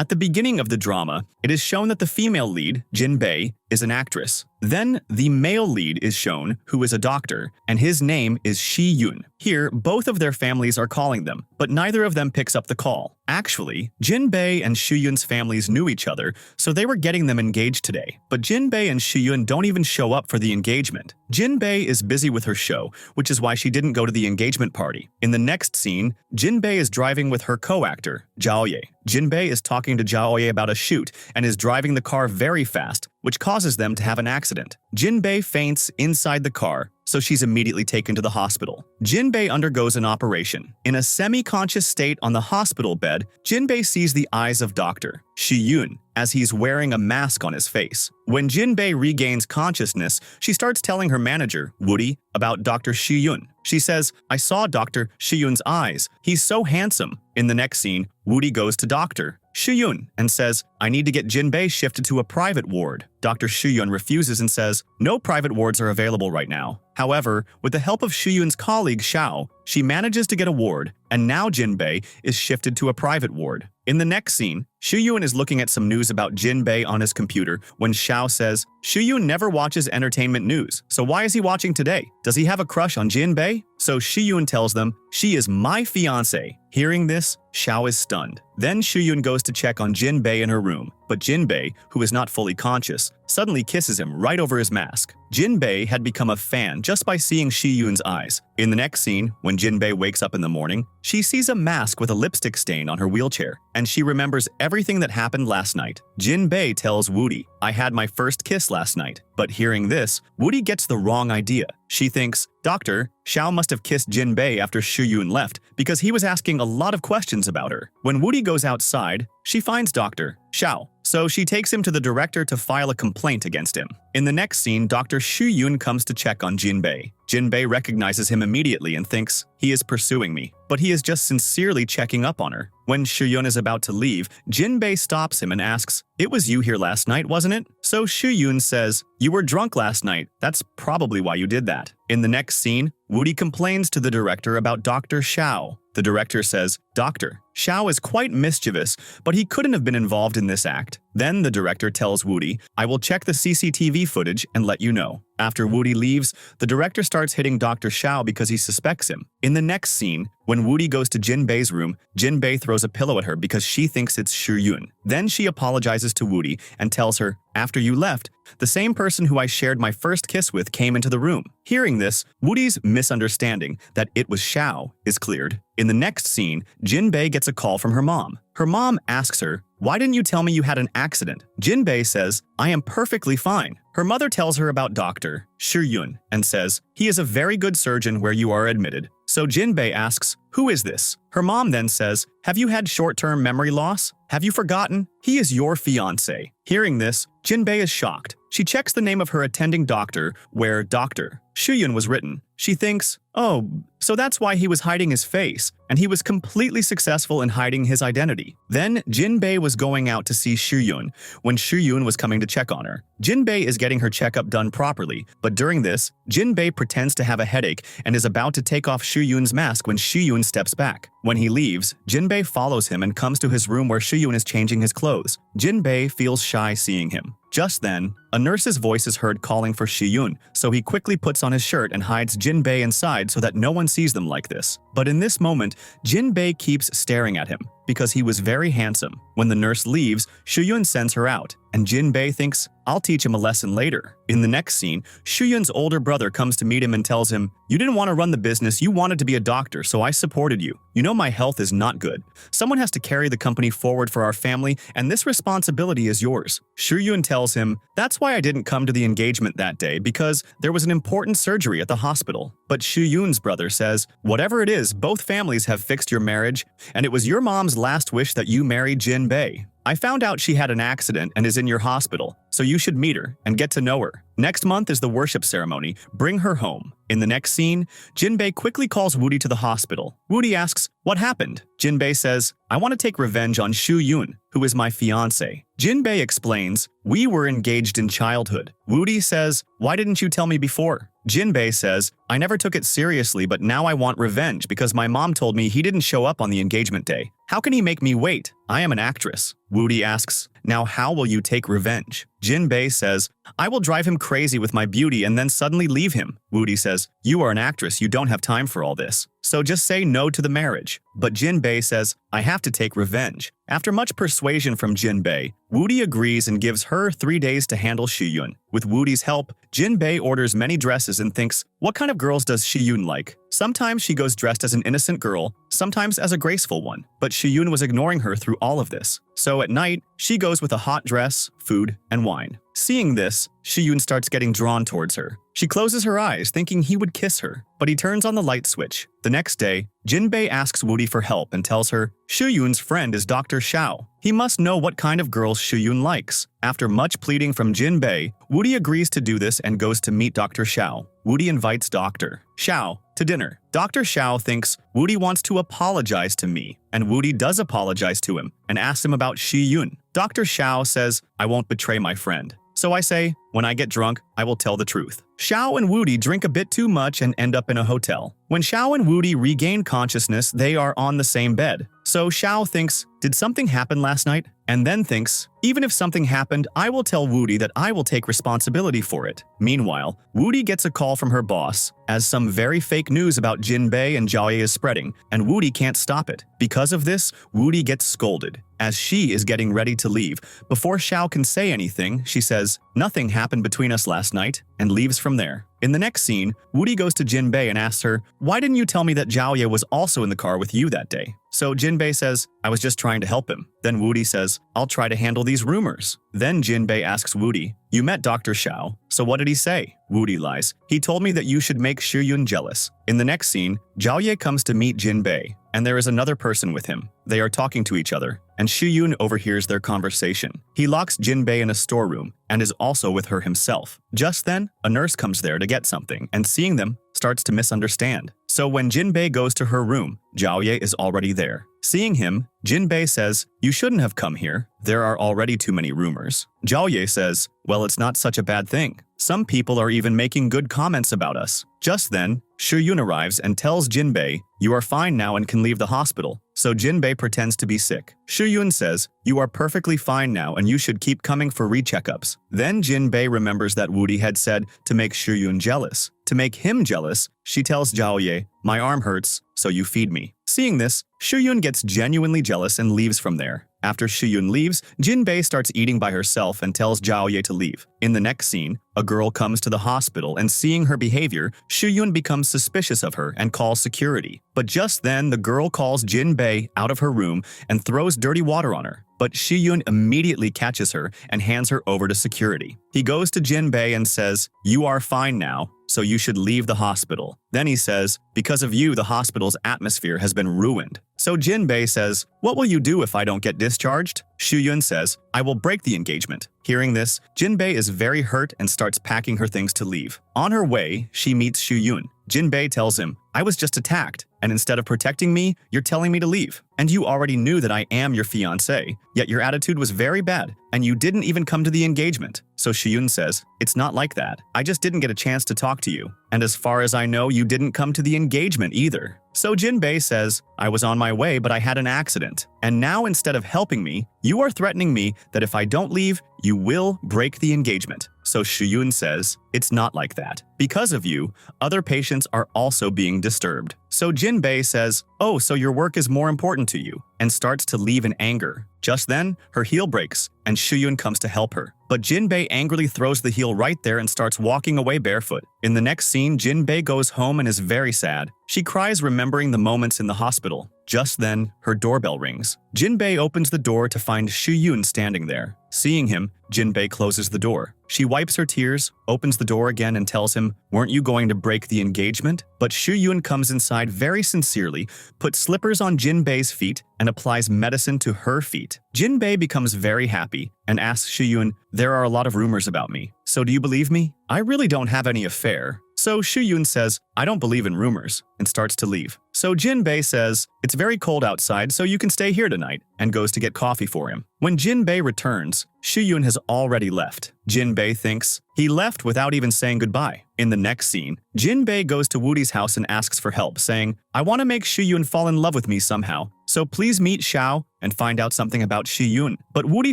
At the beginning of the drama, it is shown that the female lead, Jinbei, is an actress. Then, the male lead is shown, who is a doctor, and his name is Shi-yoon. Here, both of their families are calling them, but neither of them picks up the call. Actually, Jinbei and Shi-yoon's families knew each other, so they were getting them engaged today. But Jinbei and Shi-yoon don't even show up for the engagement. Jinbei is busy with her show, which is why she didn't go to the engagement party. In the next scene, Jinbei is driving with her co-actor, Jaoye. Jinbei is talking to Jaoye about a shoot and is driving the car very fast, which causes them to have an accident. Jinbei faints inside the car, so she's immediately taken to the hospital. Jinbei undergoes an operation. In a semi-conscious state on the hospital bed, Jinbei sees the eyes of Dr. Shi-yoon as he's wearing a mask on his face. When Jinbei regains consciousness, she starts telling her manager, Woody, about Dr. Shi-yoon. She says, "I saw Dr. Shi-yoon's eyes. He's so handsome." In the next scene, Woody goes to Dr. Shi-yoon and says, "I need to get Jinbei shifted to a private ward." Dr. Shi-yoon refuses and says, "No private wards are available right now." However, with the help of Shi-yoon's colleague Xiao, she manages to get a ward, and now Jinbei is shifted to a private ward. In the next scene, Shi-yoon is looking at some news about Jinbei on his computer when Xiao says, "Shi-yoon never watches entertainment news, so why is he watching today? Does he have a crush on Jinbei?" So Shi-yoon tells them, "She is my fiancé." Hearing this, Xiao is stunned. Then Shi-yoon goes to check on Jinbei in her room, but Jinbei, who is not fully conscious, suddenly kisses him right over his mask. Jinbei had become a fan just by seeing Shi-yoon's eyes. In the next scene, when Jinbei wakes up in the morning, she sees a mask with a lipstick stain on her wheelchair, and she remembers everything that happened last night. Jinbei tells Woody, "I had my first kiss last night." But hearing this, Woody gets the wrong idea. She thinks, "Doctor, Xiao must have kissed Jinbei after Shi-yoon left because he was asking a lot of questions about her." When Woody goes outside, she finds Dr. Xiao, so she takes him to the director to file a complaint against him. In the next scene, Dr. Shi-yoon comes to check on Jinbei. Jinbei recognizes him immediately and thinks, "He is pursuing me," but he is just sincerely checking up on her. When Shi-yoon is about to leave, Jinbei stops him and asks, "It was you here last night, wasn't it?" So Shi-yoon says, "You were drunk last night. That's probably why you did that." In the next scene, Woody complains to the director about Dr. Xiao. The director says, "Doctor, Xiao is quite mischievous, but he couldn't have been involved in this act." Then the director tells Woody, "I will check the CCTV footage and let you know." After Woody leaves, the director starts hitting Dr. Xiao because he suspects him. In the next scene, when Woody goes to Jinbei's room, Jinbei throws a pillow at her because she thinks it's Shi-yoon. Then she apologizes to Woody and tells her, "After you left, the same person who I shared my first kiss with came into the room." Hearing this, Woody's misunderstanding that it was Xiao is cleared. In the next scene, Jinbei gets a call from her mom. Her mom asks her, "Why didn't you tell me you had an accident?" Jinbei says, "I am perfectly fine." Her mother tells her about Dr. Shi-yoon and says, "He is a very good surgeon where you are admitted." So Jinbei asks, "Who is this?" Her mom then says, "Have you had short-term memory loss? Have you forgotten? He is your fiancé." Hearing this, Jinbei is shocked. She checks the name of her attending doctor, where Dr. Shi-yoon was written. She thinks, "Oh, so that's why he was hiding his face, and he was completely successful in hiding his identity." Then Jinbei was going out to see Shi-yoon when Shi-yoon was coming to check on her. Jinbei is getting her checkup done properly, but during this, Jinbei pretends to have a headache and is about to take off Shi-yoon's mask when Shi-yoon steps back. When he leaves, Jinbei follows him and comes to his room where Shi-yoon is changing his clothes. Jinbei feels shy seeing him. Just then, a nurse's voice is heard calling for Shi-yoon, so he quickly puts on his shirt and hides Jinbei inside so that no one sees them like this. But in this moment, Jinbei keeps staring at him because he was very handsome. When the nurse leaves, Shi-yoon sends her out, and Jinbei thinks, "I'll teach him a lesson later." In the next scene, Shi-yoon's older brother comes to meet him and tells him, "You didn't want to run the business, you wanted to be a doctor, so I supported you. You know my health is not good. Someone has to carry the company forward for our family, and this responsibility is yours." Shi-yoon tells him, "That's why I didn't come to the engagement that day, because there was an important surgery at the hospital." But Shi-yoon's brother says, "Whatever it is, both families have fixed your marriage, and it was your mom's last wish that you marry Jinbei. I found out she had an accident and is in your hospital. so you should meet her and get to know her. Next month is the worship ceremony. Bring her home. In the next scene, Jinbei quickly calls Woody to the hospital. Woody asks, "What happened?" Jinbei says, "I want to take revenge on Shu Yun, who is my fiancé." Jinbei explains, "We were engaged in childhood." Woody says, "Why didn't you tell me before?" Jinbei says, "I never took it seriously, but now I want revenge because my mom told me he didn't show up on the engagement day. How can he make me wait? I am an actress." Woody asks, "Now how will you take revenge?" Jinbei says, "I will drive him crazy with my beauty and then suddenly leave him." Woody says, "You are an actress, you don't have time for all this. So just say no to the marriage." But Jinbei says, "I have to take revenge." After much persuasion from Jinbei, Woody agrees and gives her 3 days to handle Shiyun. With Woody's help, Jinbei orders many dresses and thinks, what kind of girls does Shiyun like? Sometimes she goes dressed as an innocent girl, sometimes as a graceful one, but Shiyun was ignoring her through all of this. So at night, she goes with a hot dress, food, and wine. Seeing this, Shiyun starts getting drawn towards her. She closes her eyes, thinking he would kiss her, but he turns on the light switch. The next day, Jinbei asks Woody for help and tells her Shiyun's friend is Dr. Xiao. He must know what kind of girls Shiyun likes. After much pleading from Jinbei, Woody agrees to do this and goes to meet Dr. Xiao. Woody invites Dr. Xiao to dinner. Dr. Xiao thinks Woody wants to apologize to me, and Woody does apologize to him and asks him about Shiyun. Dr. Xiao says, "I won't betray my friend." So I say, when I get drunk, I will tell the truth. Xiao and Woody drink a bit too much and end up in a hotel. When Xiao and Woody regain consciousness, they are on the same bed. So Xiao thinks, did something happen last night? And then thinks, even if something happened, I will tell Woody that I will take responsibility for it. Meanwhile, Woody gets a call from her boss, as some very fake news about Jinbei and Jiaoye is spreading, and Woody can't stop it. Because of this, Woody gets scolded, as she is getting ready to leave. Before Xiao can say anything, she says, "Nothing happened between us last night," and leaves from there. In the next scene, Woody goes to Jinbei and asks her, "Why didn't you tell me that Jiaoye was also in the car with you that day?" So Jinbei says, "I was just trying to help him." Then Woody says, "I'll try to handle these rumors." Then Jinbei asks Woody, "You met Dr. Xiao, so what did he say?" Woody lies, "He told me that you should make Shiyun jealous." In the next scene, Jiaoye comes to meet Jinbei, and there is another person with him. They are talking to each other, and Shiyun overhears their conversation. He locks Jinbei in a storeroom and is also with her himself. Just then, a nurse comes there to get something, and seeing them, starts to misunderstand. So when Jinbei goes to her room, Jiaoye is already there. Seeing him, Jinbei says, "You shouldn't have come here. There are already too many rumors." Jiaoye says, "Well, it's not such a bad thing. Some people are even making good comments about us." Just then, Shiyun arrives and tells Jinbei, "You are fine now and can leave the hospital." So Jinbei pretends to be sick. Shiyun says, "You are perfectly fine now and you should keep coming for recheckups." Then Jinbei remembers that Woody had said to make Shiyun jealous. To make him jealous, she tells Jiaoye, "My arm hurts, so you feed me." Seeing this, Shiyun gets genuinely jealous and leaves from there. After Shiyun leaves, Jinbei starts eating by herself and tells Jiaoye to leave. In the next scene, a girl comes to the hospital and seeing her behavior, Shiyun becomes suspicious of her and calls security. But just then, the girl calls Jinbei out of her room and throws dirty water on her. But Shiyun immediately catches her and hands her over to security. He goes to Jinbei and says, "You are fine now, so you should leave the hospital." Then he says, "Because of you, the hospital's atmosphere has been ruined." So Jinbei says, "What will you do if I don't get discharged?" Shiyun says, "I will break the engagement." Hearing this, Jinbei is very hurt and starts packing her things to leave. On her way, she meets Shiyun. Jinbei tells him, "I was just attacked, and instead of protecting me, you're telling me to leave. And you already knew that I am your fiancé, yet your attitude was very bad, and you didn't even come to the engagement." So Shiyun says, "It's not like that. I just didn't get a chance to talk to you. And as far as I know, you didn't come to the engagement either." So Jinbei says, "I was on my way, but I had an accident. And now instead of helping me, you are threatening me that if I don't leave, you will break the engagement." So Shiyun says, "It's not like that. Because of you, other patients are also being disturbed." So Jinbei says, "Oh, so your work is more important to you," and starts to leave in anger. Just then, her heel breaks, and Shiyun comes to help her. But Jinbei angrily throws the heel right there and starts walking away barefoot. In the next scene, Jinbei goes home and is very sad. She cries remembering the moments in the hospital. Just then, her doorbell rings. Jinbei opens the door to find Shuyun standing there. Seeing him, Jinbei closes the door. She wipes her tears, opens the door again and tells him, "Weren't you going to break the engagement?" But Shuyun comes inside very sincerely, puts slippers on Jinbei's feet, and applies medicine to her feet. Jinbei becomes very happy and asks Shuyun, "There are a lot of rumors about me, so do you believe me? I really don't have any affair." So Shuyun says, "I don't believe in rumors," and starts to leave. So Jinbei says, "It's very cold outside, so you can stay here tonight," and goes to get coffee for him. When Jinbei returns, Shuyun has already left. Jinbei thinks he left without even saying goodbye. In the next scene, Jinbei goes to Woody's house and asks for help, saying, "I want to make Shuyun fall in love with me somehow, so please meet Xiao and find out something about Shuyun." But Woody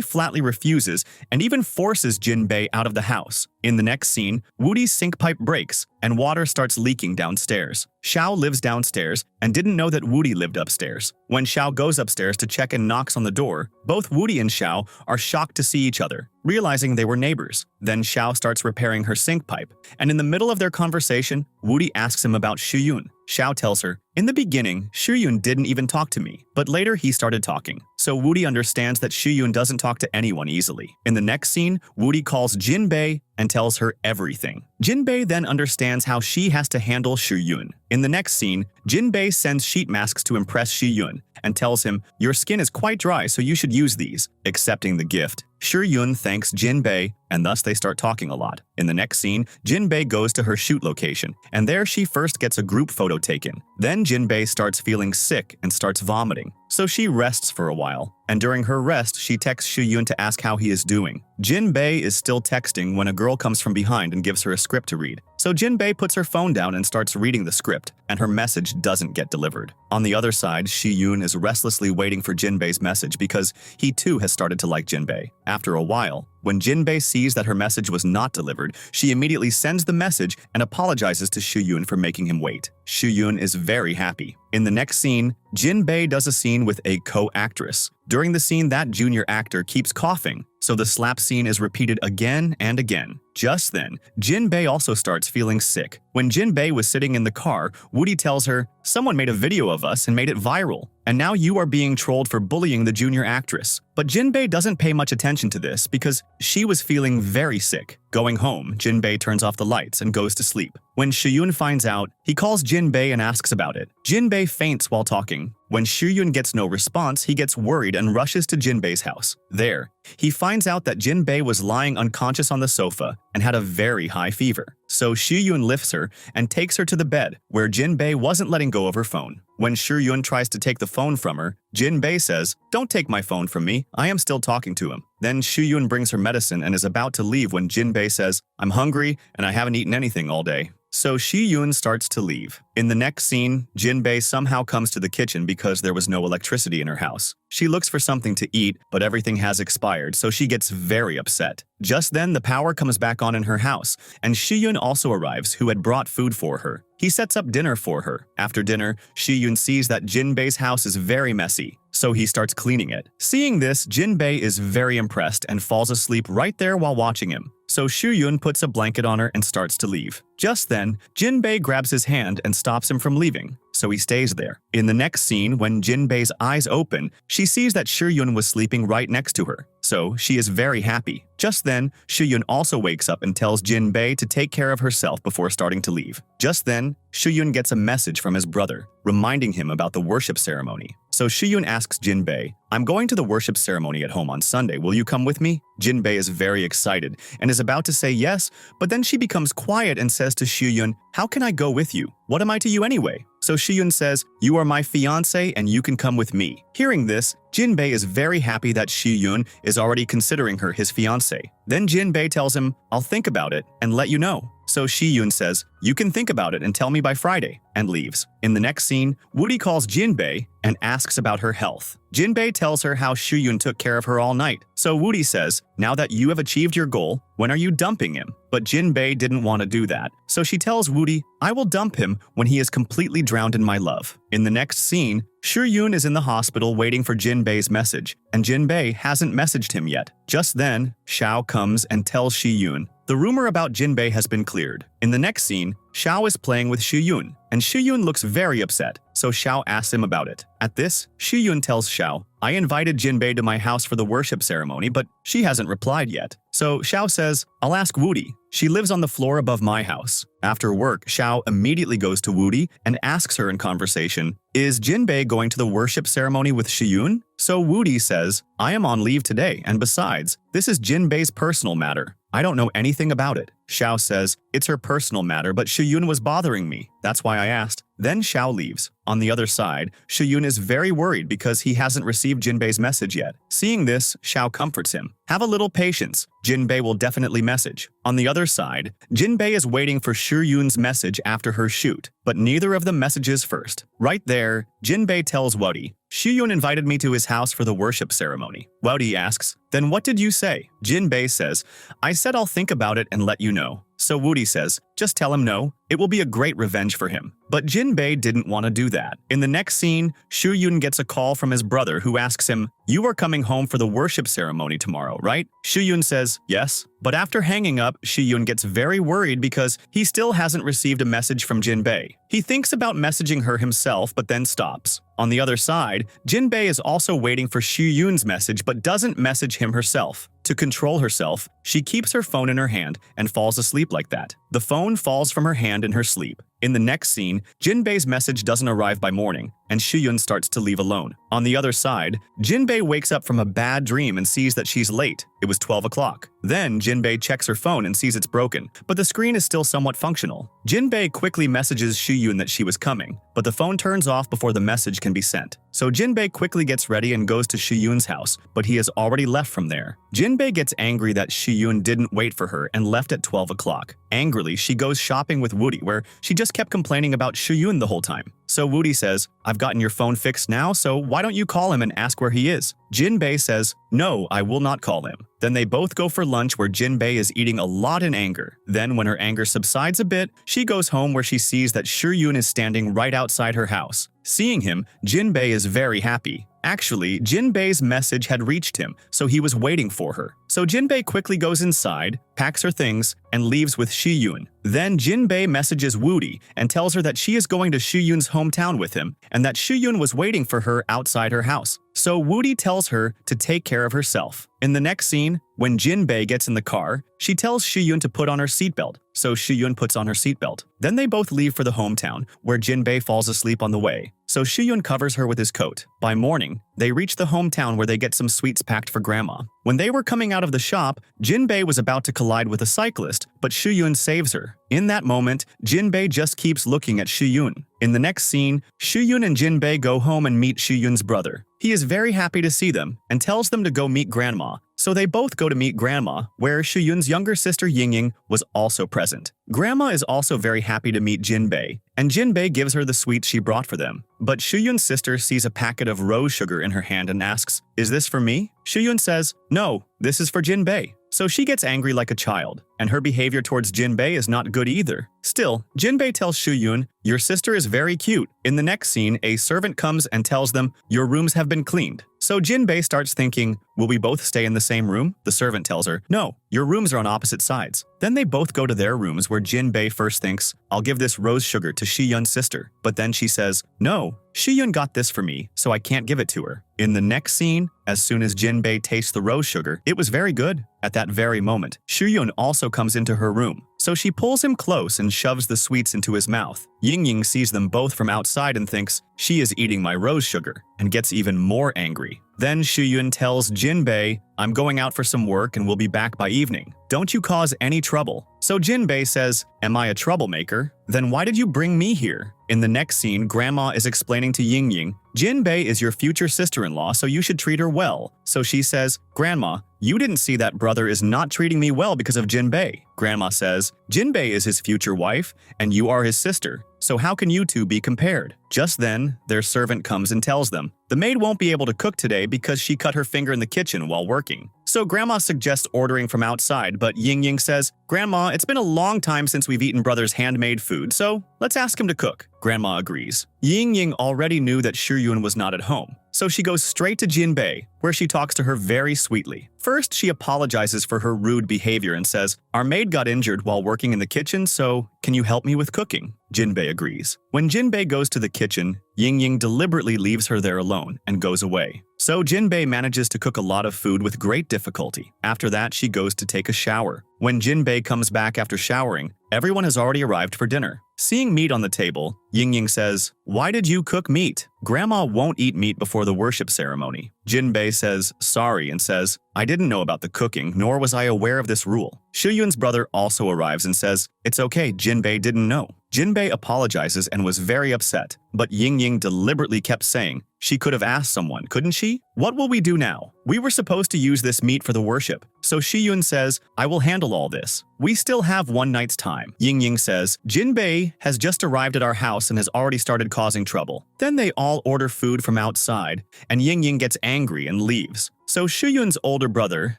flatly refuses and even forces Jinbei out of the house. In the next scene, Woody's sink pipe breaks and water starts leaking downstairs. Xiao lives downstairs and didn't know that Woody lived upstairs. When Xiao goes upstairs to check and knocks on the door, both Woody and Xiao are shocked to see each other, realizing they were neighbors. Then Xiao starts repairing her sink pipe, and in the middle of their conversation, Woody asks him about Shuyun. Xiao tells her, "In the beginning, Shuyun didn't even talk to me, but later he started talking." So Woody understands that Shuyun doesn't talk to anyone easily. In the next scene, Woody calls Jinbei and tells her everything. Jinbei then understands how she has to handle Shuyun. In the next scene, Jinbei sends sheet masks to impress Shuyun and tells him, "Your skin is quite dry, so you should use these." Accepting the gift, Shuyun thanks Jinbei, and thus they start talking a lot. In the next scene, Jinbei goes to her shoot location, and there she first gets a group photo taken. Then Jinbei starts feeling sick and starts vomiting, so she rests for a while. And during her rest, she texts Shuyun to ask how he is doing. Jinbei is still texting when a girl comes from behind and gives her a script to read. So Jinbei puts her phone down and starts reading the script, and her message doesn't get delivered. On the other side, Shuyun is restlessly waiting for Jinbei's message because he too has started to like Jinbei. After a while, when Jinbei sees that her message was not delivered, she immediately sends the message and apologizes to Shuyun for making him wait. Shuyun is very happy. In the next scene, Jinbei does a scene with a co-actress. During the scene, that junior actor keeps coughing, so the slap scene is repeated again and again. Just then, Jinbei also starts feeling sick. When Jinbei was sitting in the car, Woody tells her, "Someone made a video of us and made it viral, and now you are being trolled for bullying the junior actress." But Jinbei doesn't pay much attention to this because she was feeling very sick. Going home, Jinbei turns off the lights and goes to sleep. When Shuyun finds out, he calls Jinbei and asks about it. Jinbei faints while talking. When Shuyun gets no response, he gets worried and rushes to Jinbei's house. There, he finds out that Jinbei was lying unconscious on the sofa and had a very high fever. So Shuyun lifts her and takes her to the bed, where Jinbei wasn't letting go of her phone. When Shuyun tries to take the phone from her, Jinbei says, "Don't take my phone from me, I am still talking to him." Then Shuyun brings her medicine and is about to leave when Jinbei says, "I'm hungry and I haven't eaten anything all day." So Shuyun starts to leave. In the next scene, Jinbei somehow comes to the kitchen because there was no electricity in her house. She looks for something to eat, but everything has expired, so she gets very upset. Just then, the power comes back on in her house, and Shuyun also arrives, who had brought food for her. He sets up dinner for her. After dinner, Shuyun sees that Jinbei's house is very messy, so he starts cleaning it. Seeing this, Jinbei is very impressed and falls asleep right there while watching him. So Shuyun puts a blanket on her and starts to leave. Just then, Jinbei grabs his hand and stops him from leaving, so he stays there. In the next scene, when Jinbei's eyes open, she sees that Shuyun was sleeping right next to her, so she is very happy. Just then, Shuyun also wakes up and tells Jinbei to take care of herself before starting to leave. Just then, Shuyun gets a message from his brother, reminding him about the worship ceremony. So Shuyun asks Jinbei, "I'm going to the worship ceremony at home on Sunday, will you come with me?" Jinbei is very excited and is about to say yes, but then she becomes quiet and says to Shuyun, "How can I go with you? What am I to you anyway?" So Shuyun says, "You are my fiancé and you can come with me." Hearing this, Jinbei is very happy that Shuyun is already considering her his fiancé. Then Jinbei tells him, "I'll think about it and let you know." So Shuyun says, "You can think about it and tell me by Friday," and leaves. In the next scene, Woody calls Jinbei and asks about her health. Jinbei tells her how Shuyun took care of her all night. So Woody says, "Now that you have achieved your goal, when are you dumping him?" But Jinbei didn't want to do that. So she tells Woody, "I will dump him when he is completely drowned in my love." In the next scene, Shuyun is in the hospital waiting for Jinbei's message, and Jinbei hasn't messaged him yet. Just then, Xiao comes and tells Shuyun, the rumor about Jinbei has been cleared. In the next scene, Xiao is playing with Shuyun, and Shuyun looks very upset. so Xiao asks him about it. At this, Shiyun tells Xiao, I invited Jinbei to my house for the worship ceremony, but she hasn't replied yet. So Xiao says, I'll ask Wudi. She lives on the floor above my house. After work, Xiao immediately goes to Wudi and asks her in conversation, is Jinbei going to the worship ceremony with Shiyun? So Wudi says, I am on leave today, and besides, this is Jinbei's personal matter. I don't know anything about it. Xiao says, it's her personal matter, but Shiyun was bothering me. That's why I asked. Then Xiao leaves. On the other side, Shiyun is very worried because he hasn't received Jinbei's message yet. Seeing this, Xiao comforts him. Have a little patience. Jinbei will definitely message. On the other side, Jinbei is waiting for Shiyun's message after her shoot, but neither of them messages first. Right there, Jinbei tells Wudi, Shiyun invited me to his house for the worship ceremony. Wudi asks, then what did you say? Jinbei says, I said I'll think about it and let you know. So Wudi says, just tell him no. It will be a great revenge for him. But Jinbei didn't want to do that. In the next scene, Shiyun gets a call from his brother who asks him, you are coming home for the worship ceremony tomorrow, right? Shiyun says, yes. But after hanging up, Shiyun gets very worried because he still hasn't received a message from Jinbei. He thinks about messaging her himself, but then stops. On the other side, Jinbei is also waiting for Shiyun's message but doesn't message him herself. To control herself, she keeps her phone in her hand and falls asleep like that. The phone falls from her hand in her sleep. In the next scene, Jinbei's message doesn't arrive by morning, and Shiyun starts to leave alone. On the other side, Jinbei wakes up from a bad dream and sees that she's late. It was 12 o'clock. Then Jinbei checks her phone and sees it's broken, but the screen is still somewhat functional. Jinbei quickly messages Shiyun that she was coming, but the phone turns off before the message can be sent. So Jinbei quickly gets ready and goes to Shiyun's house, but he has already left from there. Jinbei gets angry that Shiyun didn't wait for her and left at 12 o'clock. Angrily, she goes shopping with Wudi, where she just kept complaining about Shiyun the whole time. So Wudi says, I've gotten your phone fixed now, so why don't you call him and ask where he is? Jinbei says, no, I will not call him. Then they both go for lunch where Jinbei is eating a lot in anger. Then when her anger subsides a bit, she goes home where she sees that Shiyun is standing right outside her house. Seeing him, Jinbei is very happy. Actually, Jinbei's message had reached him, so he was waiting for her. So Jinbei quickly goes inside, packs her things, and leaves with Shiyun. Then Jinbei messages Wudi and tells her that she is going to Shiyun's hometown with him and that Shiyun was waiting for her outside her house. So Wudi tells her to take care of herself. In the next scene, when Jinbei gets in the car, she tells Shiyun to put on her seatbelt, so Shiyun puts on her seatbelt. Then they both leave for the hometown, where Jinbei falls asleep on the way, so Shiyun covers her with his coat. By morning, they reach the hometown where they get some sweets packed for Grandma. When they were coming out of the shop, Jinbei was about to collide with a cyclist, but Shiyun saves her. In that moment, Jinbei just keeps looking at Shiyun. In the next scene, Shiyun and Jinbei go home and meet Shiyun's brother. He is very happy to see them and tells them to go meet Grandma. So they both go to meet Grandma, where Shiyun's younger sister Yingying was also present. Grandma is also very happy to meet Jinbei, and Jinbei gives her the sweets she brought for them. But Shiyun's sister sees a packet of rose sugar in her hand and asks, is this for me? Shiyun says, no, this is for Jinbei. So she gets angry like a child, and her behavior towards Jinbei is not good either. Still, Jinbei tells Shiyun, your sister is very cute. In the next scene, a servant comes and tells them, your rooms have been cleaned. So Jinbei starts thinking, will we both stay in the same room? The servant tells her, no, your rooms are on opposite sides. Then they both go to their rooms where Jinbei first thinks, I'll give this rose sugar to Shiyun's sister. But then she says, no, Shiyun got this for me, so I can't give it to her. In the next scene, as soon as Jinbei tastes the rose sugar, it was very good. At that very moment, Shiyun also comes into her room. So she pulls him close and shoves the sweets into his mouth. Yingying sees them both from outside and thinks, she is eating my rose sugar, and gets even more angry. Then Shiyun tells Jinbei, I'm going out for some work and will be back by evening. Don't you cause any trouble. So Jinbei says, am I a troublemaker? Then why did you bring me here? In the next scene, Grandma is explaining to Yingying, Jinbei is your future sister-in-law, so you should treat her well. So she says, Grandma, you didn't see that brother is not treating me well because of Jinbei. Grandma says, Jinbei is his future wife, and you are his sister. So how can you two be compared? Just then, their servant comes and tells them, the maid won't be able to cook today because she cut her finger in the kitchen while working. So Grandma suggests ordering from outside, but Yingying says, Grandma, it's been a long time since we've eaten brother's handmade food, so let's ask him to cook. Grandma agrees. Yingying already knew that Shiyun was not at home, so she goes straight to Jinbei, where she talks to her very sweetly. First, she apologizes for her rude behavior and says, "Our maid got injured while working in the kitchen, so can you help me with cooking?" Jinbei agrees. When Jinbei goes to the kitchen, Ying deliberately leaves her there alone and goes away. So Jinbei manages to cook a lot of food with great difficulty. After that, she goes to take a shower. When Jinbei comes back after showering, everyone has already arrived for dinner. Seeing meat on the table, Ying says, "Why did you cook meat? Grandma won't eat meat before the worship ceremony." Jinbei says sorry and says, "I didn't know about the cooking, nor was I aware of this rule." Shuyun's brother also arrives and says, "It's okay, Jinbei didn't know." Jinbei apologizes and was very upset, but Ying deliberately kept saying, "She could have asked someone, couldn't she? What will we do now? We were supposed to use this meat for the worship." So Shiyun says, "I will handle all this. We still have one night's time." Ying says, "Jinbei has just arrived at our house and has already started causing trouble." Then they all order food from outside, and Ying gets angry and leaves. So Shuyun's older brother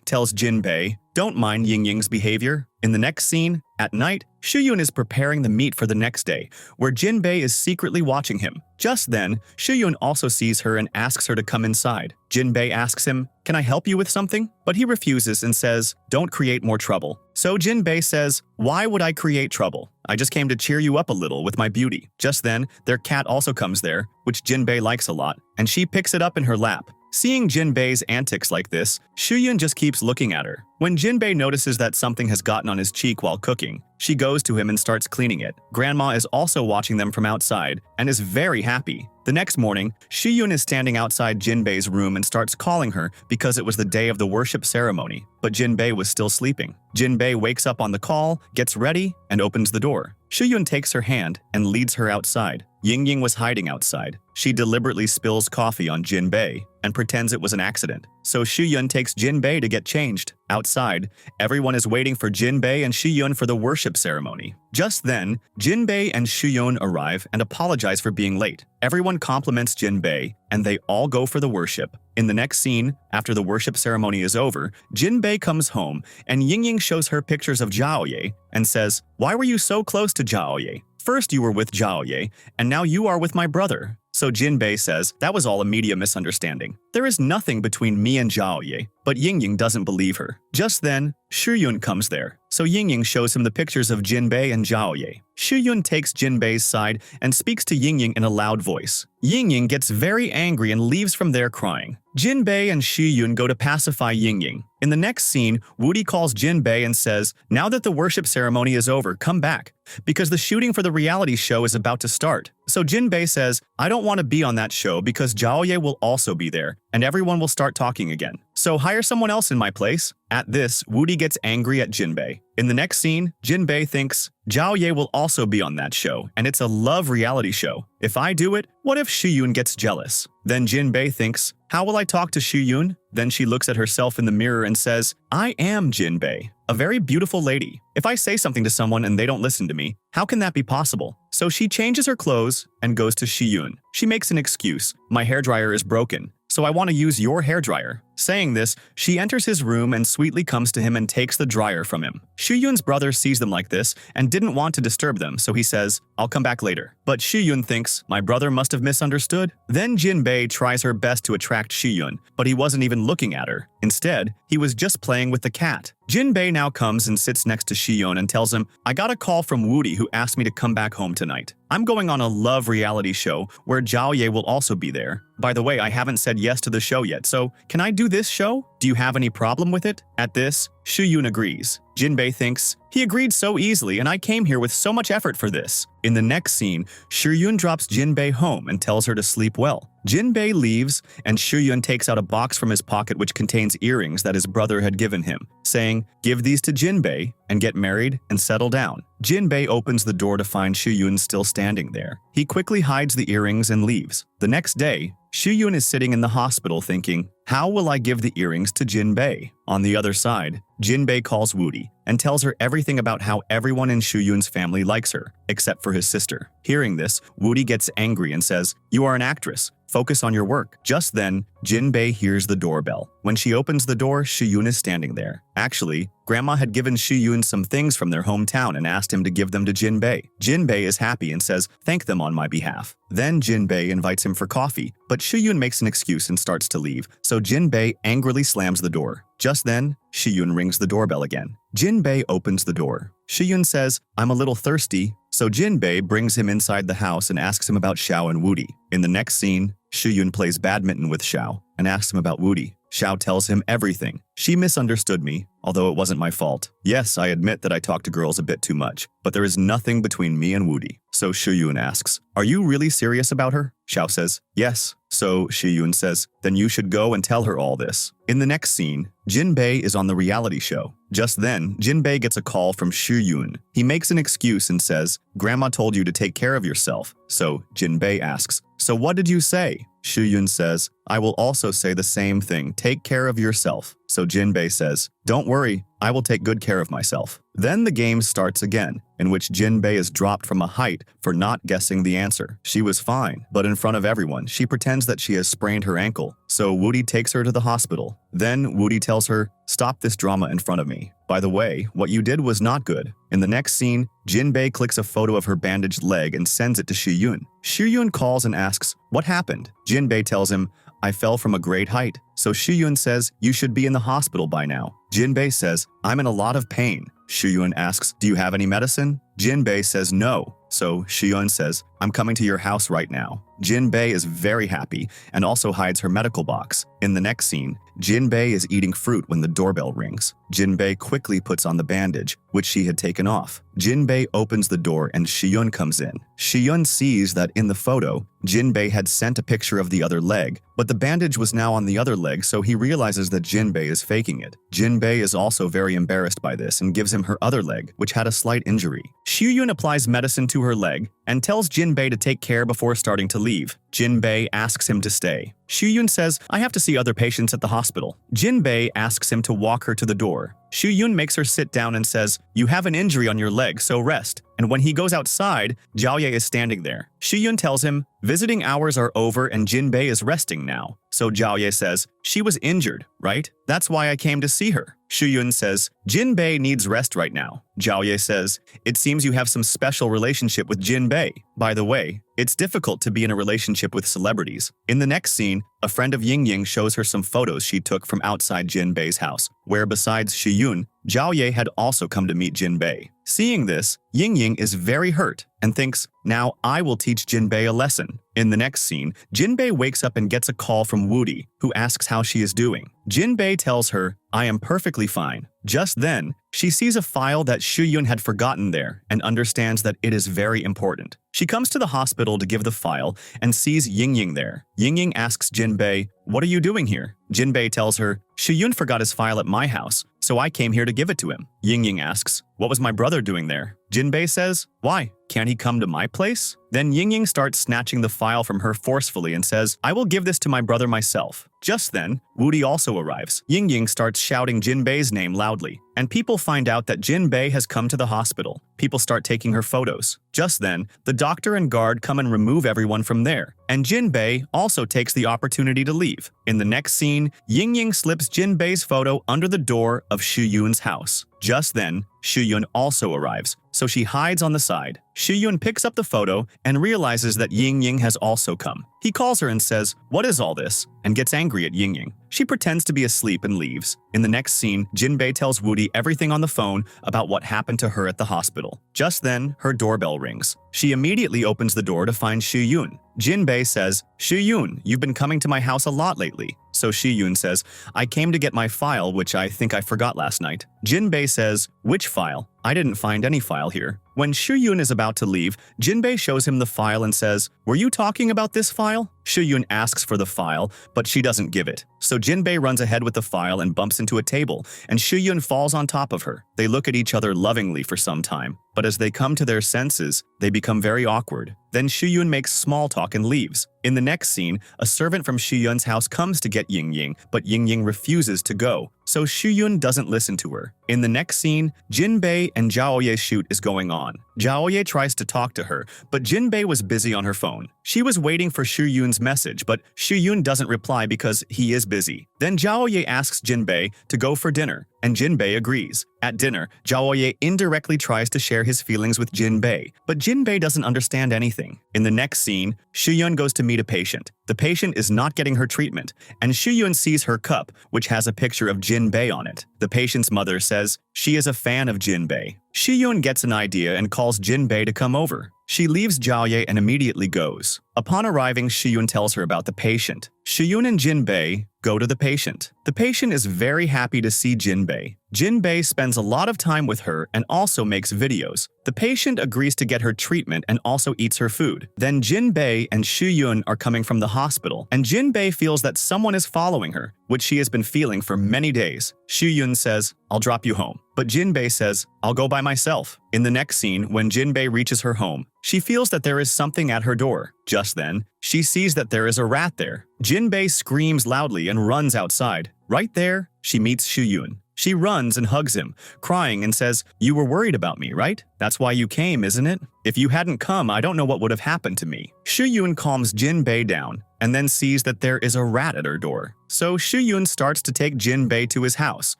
tells Jinbei, "Don't mind Ying's behavior." In the next scene, at night, Shuyun is preparing the meat for the next day, where Jinbei is secretly watching him. Just then, Shuyun also sees her and asks her to come inside. Jinbei asks him, "Can I help you with something?" But he refuses and says, "Don't create more trouble." So Jinbei says, "Why would I create trouble? I just came to cheer you up a little with my beauty." Just then, their cat also comes there, which Jinbei likes a lot, and she picks it up in her lap. Seeing Jinbei's antics like this, Shuyun just keeps looking at her. When Jinbei notices that something has gotten on his cheek while cooking, she goes to him and starts cleaning it. Grandma is also watching them from outside and is very happy. The next morning, Shuyun is standing outside Jinbei's room and starts calling her because it was the day of the worship ceremony, but Jinbei was still sleeping. Jinbei wakes up on the call, gets ready, and opens the door. Shuyun takes her hand and leads her outside. Ying was hiding outside. She deliberately spills coffee on Jinbei and pretends it was an accident. So Shuyun takes Jinbei to get changed. Outside, everyone is waiting for Jinbei and Shuyun for the worship ceremony. Just then, Jinbei and Shuyun arrive and apologize for being late. Everyone compliments Jinbei, and they all go for the worship. In the next scene, after the worship ceremony is over, Jinbei comes home, and Ying shows her pictures of Zhaoye and says, "Why were you so close to Zhaoye? First you were with Zhaoye, and now you are with my brother." So Jinbei says, "That was all a media misunderstanding. There is nothing between me and Zhaoye," but Ying doesn't believe her. Just then, Shuyun comes there. So Ying shows him the pictures of Jinbei and Zhaoye. Shuyun takes Jinbei's side and speaks to Ying in a loud voice. Ying gets very angry and leaves from there crying. Jinbei and Shuyun go to pacify Ying. In the next scene, Woody calls Jinbei and says, "Now that the worship ceremony is over, come back, because the shooting for the reality show is about to start." So Jinbei says, "I don't want to be on that show because Zhaoye will also be there, and everyone will start talking again. So hire someone else in my place." At this, Woody gets angry at Jinbei. In the next scene, Jinbei thinks, "Zhaoye will also be on that show, and it's a love reality show. If I do it, what if Shuyun gets jealous?" Then Jinbei thinks, "How will I talk to Shuyun?" Then she looks at herself in the mirror and says, "I am Jinbei, a very beautiful lady. If I say something to someone and they don't listen to me, how can that be possible?" So she changes her clothes and goes to Shuyun. She makes an excuse. "My hairdryer is broken, so I want to use your hairdryer." Saying this, she enters his room and sweetly comes to him and takes the dryer from him. Shuyun's brother sees them like this and didn't want to disturb them, so he says, "I'll come back later." But Shuyun thinks, "My brother must have misunderstood." Then Jinbei tries her best to attract Shuyun, but he wasn't even looking at her. Instead, he was just playing with the cat. Jinbei now comes and sits next to Shuyun and tells him, "I got a call from Woody who asked me to come back home tonight. I'm going on a love reality show where Zhaoye will also be there. By the way, I haven't said yes to the show yet, so can I do this show? Do you have any problem with it?" At this, Shuyun agrees. Jinbei thinks, "He agreed so easily and I came here with so much effort for this." In the next scene, Shuyun drops Jinbei home and tells her to sleep well. Jinbei leaves, and Shuyun takes out a box from his pocket which contains earrings that his brother had given him, saying, "Give these to Jinbei and get married and settle down." Jinbei opens the door to find Shuyun still standing there. He quickly hides the earrings and leaves. The next day, Shuyun is sitting in the hospital thinking, "How will I give the earrings to Jinbei?" On the other side, Jinbei calls Woody and tells her everything about how everyone in Shuyun's family likes her, except for his sister. Hearing this, Woody gets angry and says, "You are an actress. Focus on your work. Just then, Jinbei hears the doorbell. When she opens the door, Shiyun is standing there. Actually, Grandma had given Shiyun some things from their hometown and asked him to give them to Jinbei. Jinbei is happy and says, "Thank them on my behalf." Then Jinbei invites him for coffee, but Shiyun makes an excuse and starts to leave, so Jinbei angrily slams the door. Just then, Shiyun rings the doorbell again. Jinbei opens the door. Shiyun says, "I'm a little thirsty," so Jinbei brings him inside the house and asks him about Xiao and Woody. In the next scene, Shiyun plays badminton with Xiao and asks him about Woody. Xiao tells him everything. "She misunderstood me, although it wasn't my fault. Yes, I admit that I talk to girls a bit too much, but there is nothing between me and Woody." So Shiyun asks, "Are you really serious about her?" Xiao says, "Yes." So Shiyun says, "Then you should go and tell her all this." In the next scene, Jinbei is on the reality show. Just then, Jinbei gets a call from Shiyun. He makes an excuse and says, "Grandma told you to take care of yourself." So Jinbei asks, "So what did you say?" Shiyun says, "I will also say the same thing, take care of yourself." So Jinbei says, "Don't worry, I will take good care of myself." Then the game starts again, in which Jinbei is dropped from a height for not guessing the answer. She was fine, but in front of everyone, she pretends that she has sprained her ankle. So Woody takes her to the hospital. Then Woody tells her, "Stop this drama in front of me. By the way, what you did was not good." In the next scene, Jinbei clicks a photo of her bandaged leg and sends it to Shiyun. Shiyun calls and asks, "What happened?" Jinbei tells him, "I fell from a great height." So Shiyun says, "You should be in the hospital by now." Jinbei says, "I'm in a lot of pain." Shiyun asks, "Do you have any medicine?" Jinbei says no. So Shiyun says, "I'm coming to your house right now." Jinbei is very happy and also hides her medical box. In the next scene, Jinbei is eating fruit when the doorbell rings. Jinbei quickly puts on the bandage, which she had taken off. Jinbei opens the door and Shiyun comes in. Shiyun sees that in the photo, Jinbei had sent a picture of the other leg, but the bandage was now on the other leg, so he realizes that Jinbei is faking it. Jinbei is also very embarrassed by this and gives him her other leg, which had a slight injury. Shiyun applies medicine to her leg and tells Jinbei to take care before starting to leave. Jinbei asks him to stay. Shiyun says, "I have to see other patients at the hospital." Jinbei asks him to walk her to the door. Shiyun makes her sit down and says, "You have an injury on your leg, so rest." And when he goes outside, Jiaoye is standing there. Shiyun tells him, "Visiting hours are over and Jinbei is resting now." So Jiaoye says, "She was injured, right? That's why I came to see her." Shiyun says, "Jinbei needs rest right now." Jiaoye says, "It seems you have some special relationship with Jinbei. By the way, it's difficult to be in a relationship with celebrities." In the next scene, a friend of Yingying shows her some photos she took from outside Jinbei's house, where besides Shiyun, Jiaoye had also come to meet Jinbei. Seeing this, Yingying is very hurt and thinks, "Now I will teach Jinbei a lesson." In the next scene, Jinbei wakes up and gets a call from Woody, who asks how she is doing. Jinbei tells her, "I am perfectly fine." Just then, she sees a file that Shiyun had forgotten there and understands that it is very important. She comes to the hospital to give the file and sees Yingying there. Yingying asks Jinbei, "What are you doing here?" Jinbei tells her, "Shiyun forgot his file at my house, so I came here to give it to him." Yingying asks, "What was my brother doing there?" Jinbei says, "Why? Can't he come to my place?" Then Yingying starts snatching the file from her forcefully and says, "I will give this to my brother myself." Just then, Woody also arrives. Yingying starts shouting Jinbei's name loudly, and people find out that Jinbei has come to the hospital. People start taking her photos. Just then, the doctor and guard come and remove everyone from there, and Jinbei also takes the opportunity to leave. In the next scene, Yingying slips Jinbei's photo under the door of Shiyun's house. Just then, Shiyun also arrives, so she hides on the side. Shiyun picks up the photo and realizes that Yingying has also come. He calls her and says, "What is all this?" and gets angry at Yingying. She pretends to be asleep and leaves. In the next scene, Jinbei tells Woody everything on the phone about what happened to her at the hospital. Just then, her doorbell rings. She immediately opens the door to find Shiyun. Jinbei says, "Shiyun, you've been coming to my house a lot lately." So Shiyun says, "I came to get my file, which I think I forgot last night." Jinbei says, "Which file? I didn't find any file here." When Shiyun is about to leave, Jinbei shows him the file and says, "Were you talking about this file?" Shiyun asks for the file, but she doesn't give it. So Jinbei runs ahead with the file and bumps into a table, and Shiyun falls on top of her. They look at each other lovingly for some time, but as they come to their senses, they become very awkward. Then Shiyun makes small talk and leaves. In the next scene, a servant from Shiyun's house comes to get Yingying, but Yingying refuses to go. so Shuyun doesn't listen to her. In the next scene, Jinbei and Zhaoye's shoot is going on. Zhaoye tries to talk to her, but Jinbei was busy on her phone. She was waiting for Shuyun's message, but Shuyun doesn't reply because he is busy. Then Zhaoye asks Jinbei to go for dinner, and Jinbei agrees. At dinner, Zhaoye indirectly tries to share his feelings with Jinbei, but Jinbei doesn't understand anything. In the next scene, Shuyun goes to meet a patient. The patient is not getting her treatment, and Shuyun sees her cup, which has a picture of Jinbei on it. The patient's mother says she is a fan of Jinbei. Shuyun gets an idea and calls Jinbei to come over. She leaves Zhaoye and immediately goes. Upon arriving, Shuyun tells her about the patient. Shuyun and Jinbei go to the patient. The patient is very happy to see Jinbei. Jinbei spends a lot of time with her and also makes videos. The patient agrees to get her treatment and also eats her food. Then Jinbei and Shuyun are coming from the hospital, and Jinbei feels that someone is following her, which she has been feeling for many days. Shuyun says, "I'll drop you home." But Jinbei says, "I'll go by myself." In the next scene, when Jinbei reaches her home, she feels that there is something at her door. Just then, she sees that there is a rat there. Jinbei screams loudly and runs outside. Right there, she meets Shuyun. She runs and hugs him, crying and says, "You were worried about me, right? That's why you came, isn't it? If you hadn't come, I don't know what would have happened to me." Shuyun calms Jinbei down and then sees that there is a rat at her door. So Shuyun starts to take Jinbei to his house.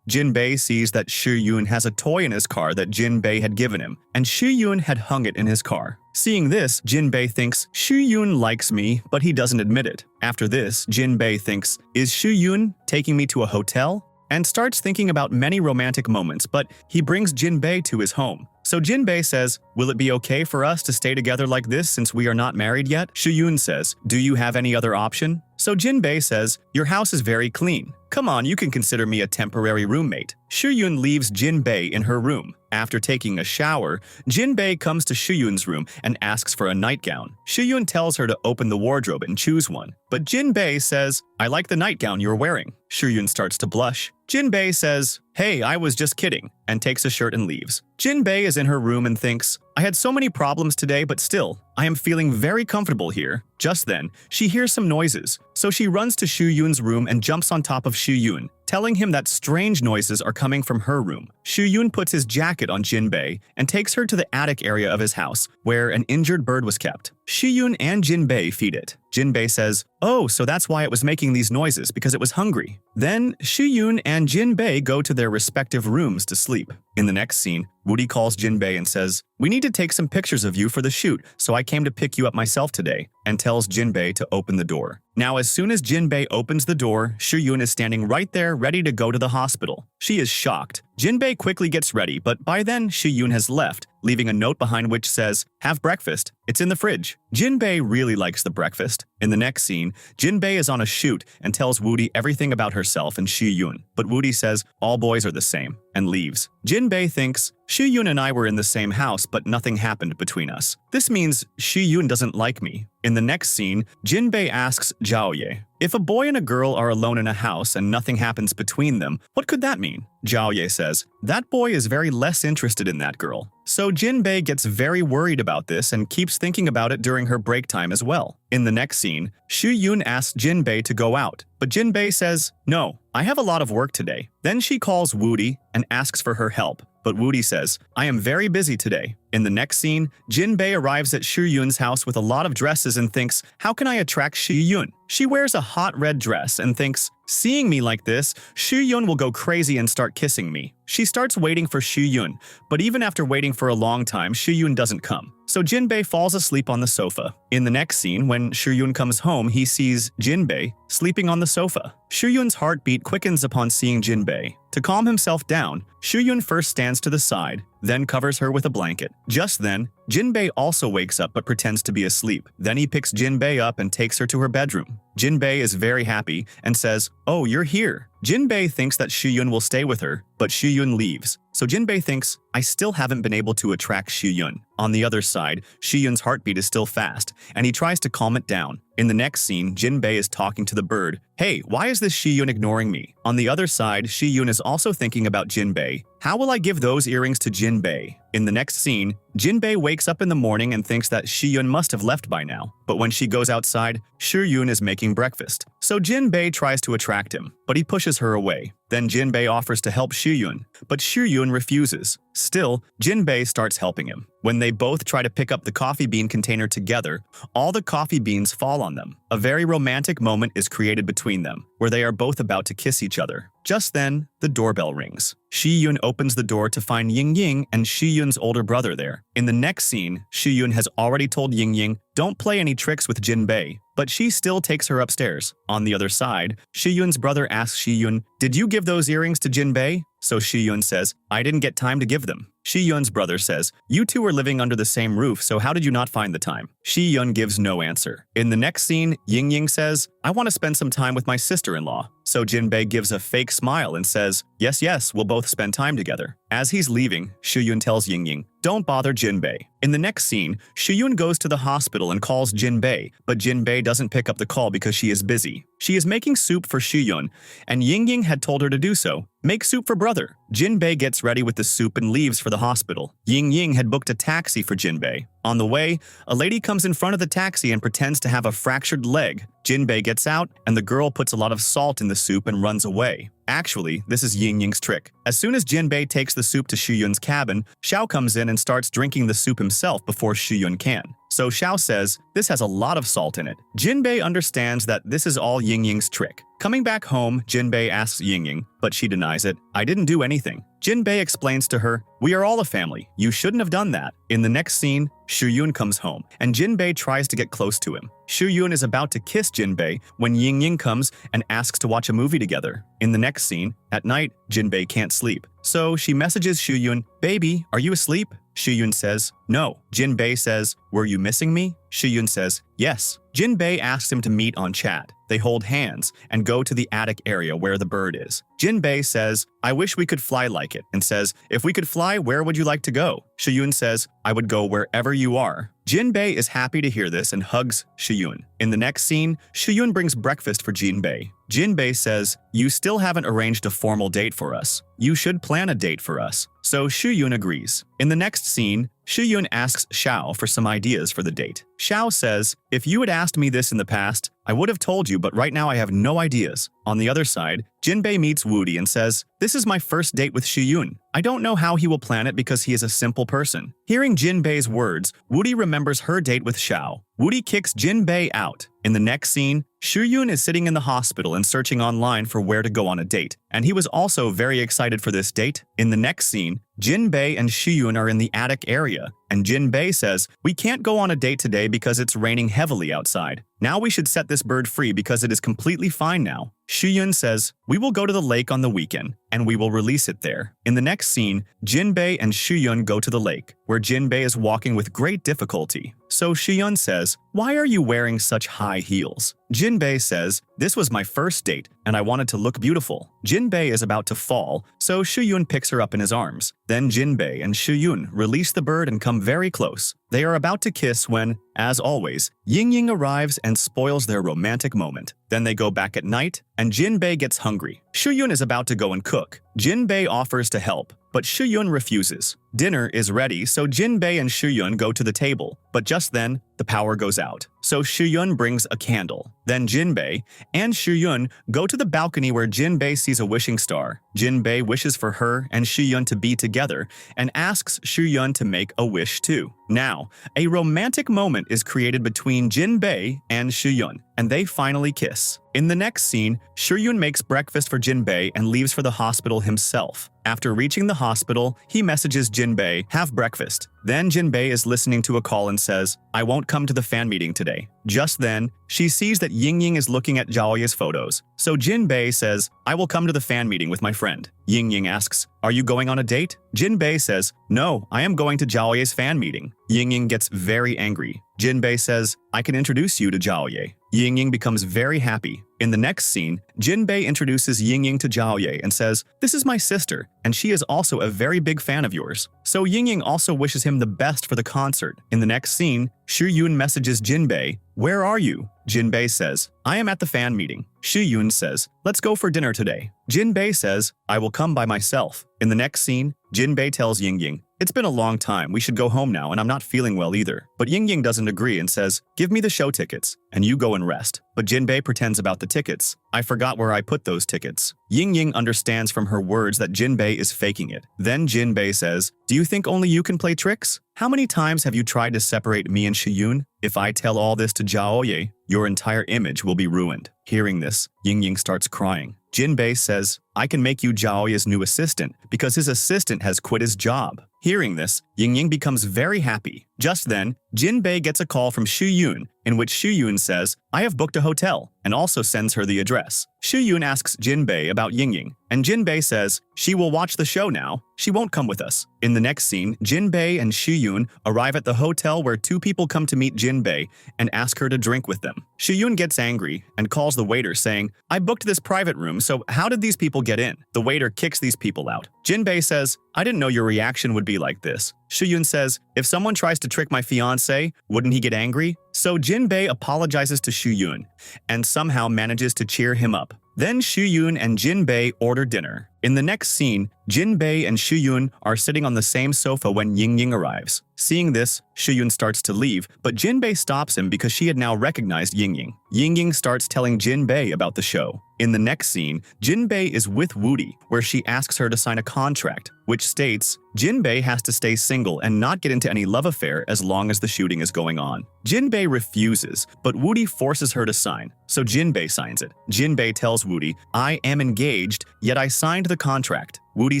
Jinbei sees that Shuyun has a toy in his car that Jinbei had given him, and Shuyun had hung it in his car. Seeing this, Jinbei thinks Shuyun likes me, but he doesn't admit it. After this, Jinbei thinks, "Is Shuyun taking me to a hotel?" and starts thinking about many romantic moments, but he brings Jinbei to his home. So Jinbei says, "Will it be okay for us to stay together like this since we are not married yet?" Shuyun says, "Do you have any other option?" So Jinbei says, "Your house is very clean. Come on, you can consider me a temporary roommate." Shuyun leaves Jinbei in her room. After taking a shower, Jinbei comes to Shuyun's room and asks for a nightgown. Shuyun tells her to open the wardrobe and choose one. But Jinbei says, "I like the nightgown you're wearing." Shuyun starts to blush. Jinbei says, "Hey, I was just kidding," and takes a shirt and leaves. Jinbei is in her room and thinks, "I had so many problems today, but still, I am feeling very comfortable here." Just then, she hears some noises, so she runs to Shuyun's room and jumps on top of Shuyun, telling him that strange noises are coming from her room. Shuyun puts his jacket on Jinbei and takes her to the attic area of his house, where an injured bird was kept. Shuyun and Jinbei feed it. Jinbei says, "Oh, so that's why it was making these noises, because it was hungry." Then, Shuyun and Jinbei go to their respective rooms to sleep. In the next scene, Woody calls Jinbei and says, "We need to take some pictures of you for the shoot, so I came to pick you up myself today," and tells Jinbei to open the door. Now, as soon as Jinbei opens the door, Shuyun is standing right there ready to go to the hospital. She is shocked. Jinbei quickly gets ready, but by then, Shuyun has left, leaving a note behind which says, "Have breakfast. It's in the fridge." Jinbei really likes the breakfast. In the next scene, Jinbei is on a shoot and tells Woody everything about herself and Shuyun, but Woody says all boys are the same and leaves. Jinbei thinks, "Shuyun and I were in the same house, but nothing happened between us. This means Shuyun doesn't like me." In the next scene, Jinbei asks Zhaoye, "If a boy and a girl are alone in a house and nothing happens between them, what could that mean?" Zhaoye says, "That boy is very less interested in that girl." So Jinbei gets very worried about this and keeps thinking about it during her break time as well. In the next scene, Shuyun asks Jinbei to go out, but Jinbei says, "No, I have a lot of work today." Then she calls Woody and asks for her help, but Woody says, "I am very busy today." In the next scene, Jinbei arrives at Shuyun's house with a lot of dresses and thinks, "How can I attract Shuyun?" She wears a hot red dress and thinks, "Seeing me like this, Shuyun will go crazy and start kissing me." She starts waiting for Shuyun, but even after waiting for a long time, Shuyun doesn't come. So Jinbei falls asleep on the sofa. In the next scene, when Shuyun comes home, he sees Jinbei sleeping on the sofa. Shuyun's heartbeat quickens upon seeing Jinbei. To calm himself down, Shuyun first stands to the side, then covers her with a blanket. Just then, Jinbei also wakes up but pretends to be asleep. Then he picks Jinbei up and takes her to her bedroom. Jinbei is very happy and says, "Oh, you're here." Jinbei thinks that Shuyun will stay with her, but Shuyun leaves. So Jinbei thinks, "I still haven't been able to attract Shuyun." On the other side, Shuyun's heartbeat is still fast, and he tries to calm it down. In the next scene, Jinbei is talking to the bird. "Hey, why is this Shuyun ignoring me?" On the other side, Shuyun is also thinking about Jinbei. "How will I give those earrings to Jinbei?" In the next scene, Jinbei wakes up in the morning and thinks that Shiyun must have left by now. But when she goes outside, Shiyun is making breakfast. So Jinbei tries to attract him, but he pushes her away. Then Jinbei offers to help Shiyun, but Shiyun refuses. Still, Jinbei starts helping him. When they both try to pick up the coffee bean container together, all the coffee beans fall on them. A very romantic moment is created between them, where they are both about to kiss each other. Just then, the doorbell rings. Shiyun opens the door to find Yingying and Shiyun's older brother there. In the next scene, Shiyun has already told Yingying, "Don't play any tricks with Jinbei," but she still takes her upstairs. On the other side, Shiyun's brother asks Shiyun, "Did you give those earrings to Jinbei?" So Shiyun says, "I didn't get time to give them." Shiyun's brother says, "You two were living under the same roof, so how did you not find the time?" Shiyun gives no answer. In the next scene, Yingying says, "I want to spend some time with my sister-in-law." So Jinbei gives a fake smile and says, Yes, we'll both spend time together." As he's leaving, Shiyun tells Yingying, "Don't bother Jinbei." In the next scene, Shiyun goes to the hospital and calls Jinbei, but Jinbei doesn't pick up the call because she is busy. She is making soup for Shiyun, and Yingying had told her to do so. "Make soup for brother." Jinbei gets ready with the soup and leaves for the hospital. Yingying had booked a taxi for Jinbei. On the way, a lady comes in front of the taxi and pretends to have a fractured leg. Jinbei gets out, and the girl puts a lot of salt in the soup and runs away. Actually, this is Yingying's trick. As soon as Jinbei takes the soup to Shiyun's cabin, Xiao comes in and starts drinking the soup himself before Shiyun can. So Xiao says, "This has a lot of salt in it." Jinbei understands that this is all Yingying's trick. Coming back home, Jinbei asks Yingying, but she denies it. "I didn't do anything." Jinbei explains to her, "We are all a family. You shouldn't have done that." In the next scene, Shiyun comes home, and Jinbei tries to get close to him. Shiyun is about to kiss Jinbei when Yingying comes and asks to watch a movie together. In the next scene, at night, Jinbei can't sleep. So she messages Shiyun, "Baby, are you asleep?" Shiyun says, "No." Jinbei says, "Were you missing me?" Shiyun says, "Yes." Jinbei asks him to meet on chat. They hold hands and go to the attic area where the bird is. Jinbei says, "I wish we could fly like it," and says, "If we could fly, where would you like to go?" Shiyun says, "I would go wherever you are." Jinbei is happy to hear this and hugs Shiyun. In the next scene, Shiyun brings breakfast for Jinbei. Jinbei says, "You still haven't arranged a formal date for us. You should plan a date for us." So Shiyun agrees. In the next scene, Shiyun asks Xiao for some ideas for the date. Xiao says, "If you had asked me this in the past, I would have told you, but right now I have no ideas." On the other side, Jinbei meets Woody and says, "This is my first date with Shiyun. I don't know how he will plan it because he is a simple person." Hearing Jinbei's words, Woody remembers her date with Xiao. Woody kicks Jinbei out. In the next scene, Shiyun is sitting in the hospital and searching online for where to go on a date, and he was also very excited for this date. In the next scene, Jinbei and Shiyun are in the attic area, and Jinbei says, "We can't go on a date today because it's raining heavily outside. Now we should set this bird free because it is completely fine now." Shiyun says, "We will go to the lake on the weekend, and we will release it there." In the next scene, Jinbei and Shiyun go to the lake, where Jinbei is walking with great difficulty. So Shiyun says, "Why are you wearing such high heels?" Jinbei says, "This was my first date, and I wanted to look beautiful." Jinbei is about to fall, so Shiyun picks her up in his arms. Then Jinbei and Shiyun release the bird and come very close. They are about to kiss when, as always, Yingying arrives and spoils their romantic moment. Then they go back at night, and Jinbei gets hungry. Shiyun is about to go and cook. Jinbei offers to help, but Shiyun refuses. Dinner is ready, so Jinbei and Shiyun go to the table, but just then, the power goes out. So Shiyun brings a candle. Then Jinbei and Shiyun go to the balcony where Jinbei sees a wishing star. Jinbei wishes for her and Shiyun to be together and asks Shiyun to make a wish too. Now, a romantic moment is created between Jinbei and Shiyun, and they finally kiss. In the next scene, Shiyun makes breakfast for Jinbei and leaves for the hospital himself. After reaching the hospital, he messages Jinbei, "Have breakfast." Then Jinbei is listening to a call and says, "I won't come to the fan meeting today." Just then, she sees that Yingying is looking at Zhaoye's photos. So Jinbei says, "I will come to the fan meeting with my friend." Yingying asks, "Are you going on a date?" Jinbei says, "No, I am going to Zhaoye's fan meeting." Yingying gets very angry. Jinbei says, "I can introduce you to Zhaoye." Yingying becomes very happy. In the next scene, Jinbei introduces Yingying to Zhaoye and says, "This is my sister, and she is also a very big fan of yours." So Yingying also wishes him the best for the concert. In the next scene, Shiyun messages Jinbei, "Where are you?" Jinbei says, "I am at the fan meeting." Shiyun says, "Let's go for dinner today." Jinbei says, "I will come by myself." In the next scene, Jinbei tells Yingying, it's been a long time, we should go home now and I'm not feeling well either. But Ying doesn't agree and says, give me the show tickets, and you go and rest. But Jinbei pretends about the tickets. I forgot where I put those tickets. Ying understands from her words that Jinbei is faking it. Then Jinbei says, do you think only you can play tricks? How many times have you tried to separate me and Shiyun? If I tell all this to Zhaoye, your entire image will be ruined. Hearing this, Ying starts crying. Jinbei says, I can make you Zhaoye's new assistant because his assistant has quit his job. Hearing this, Ying becomes very happy. Just then, Jinbei gets a call from Shiyun, in which Shiyun says, I have booked a hotel, and also sends her the address. Shiyun asks Jinbei about Ying, and Jinbei says, she will watch the show now, she won't come with us. In the next scene, Jinbei and Shiyun arrive at the hotel where two people come to meet Jinbei and ask her to drink with them. Shiyun gets angry and calls the waiter saying, I booked this private room, so how did these people get in? The waiter kicks these people out. Jinbei says, I didn't know your reaction would be like this. Shiyun says, if someone tries to trick my fiancé, wouldn't he get angry? So Jinbei apologizes to Shiyun and somehow manages to cheer him up. Then Shiyun and Jinbei order dinner. In the next scene, Jinbei and Shiyun are sitting on the same sofa when Ying arrives. Seeing this, Shiyun starts to leave, but Jinbei stops him because she had now recognized Ying. Ying starts telling Jinbei about the show. In the next scene, Jinbei is with Woody, where she asks her to sign a contract, which states Jinbei has to stay single and not get into any love affair as long as the shooting is going on. Jinbei refuses, but Woody forces her to sign, so Jinbei signs it. Jinbei tells Woody, I am engaged, yet I signed the contract. Woody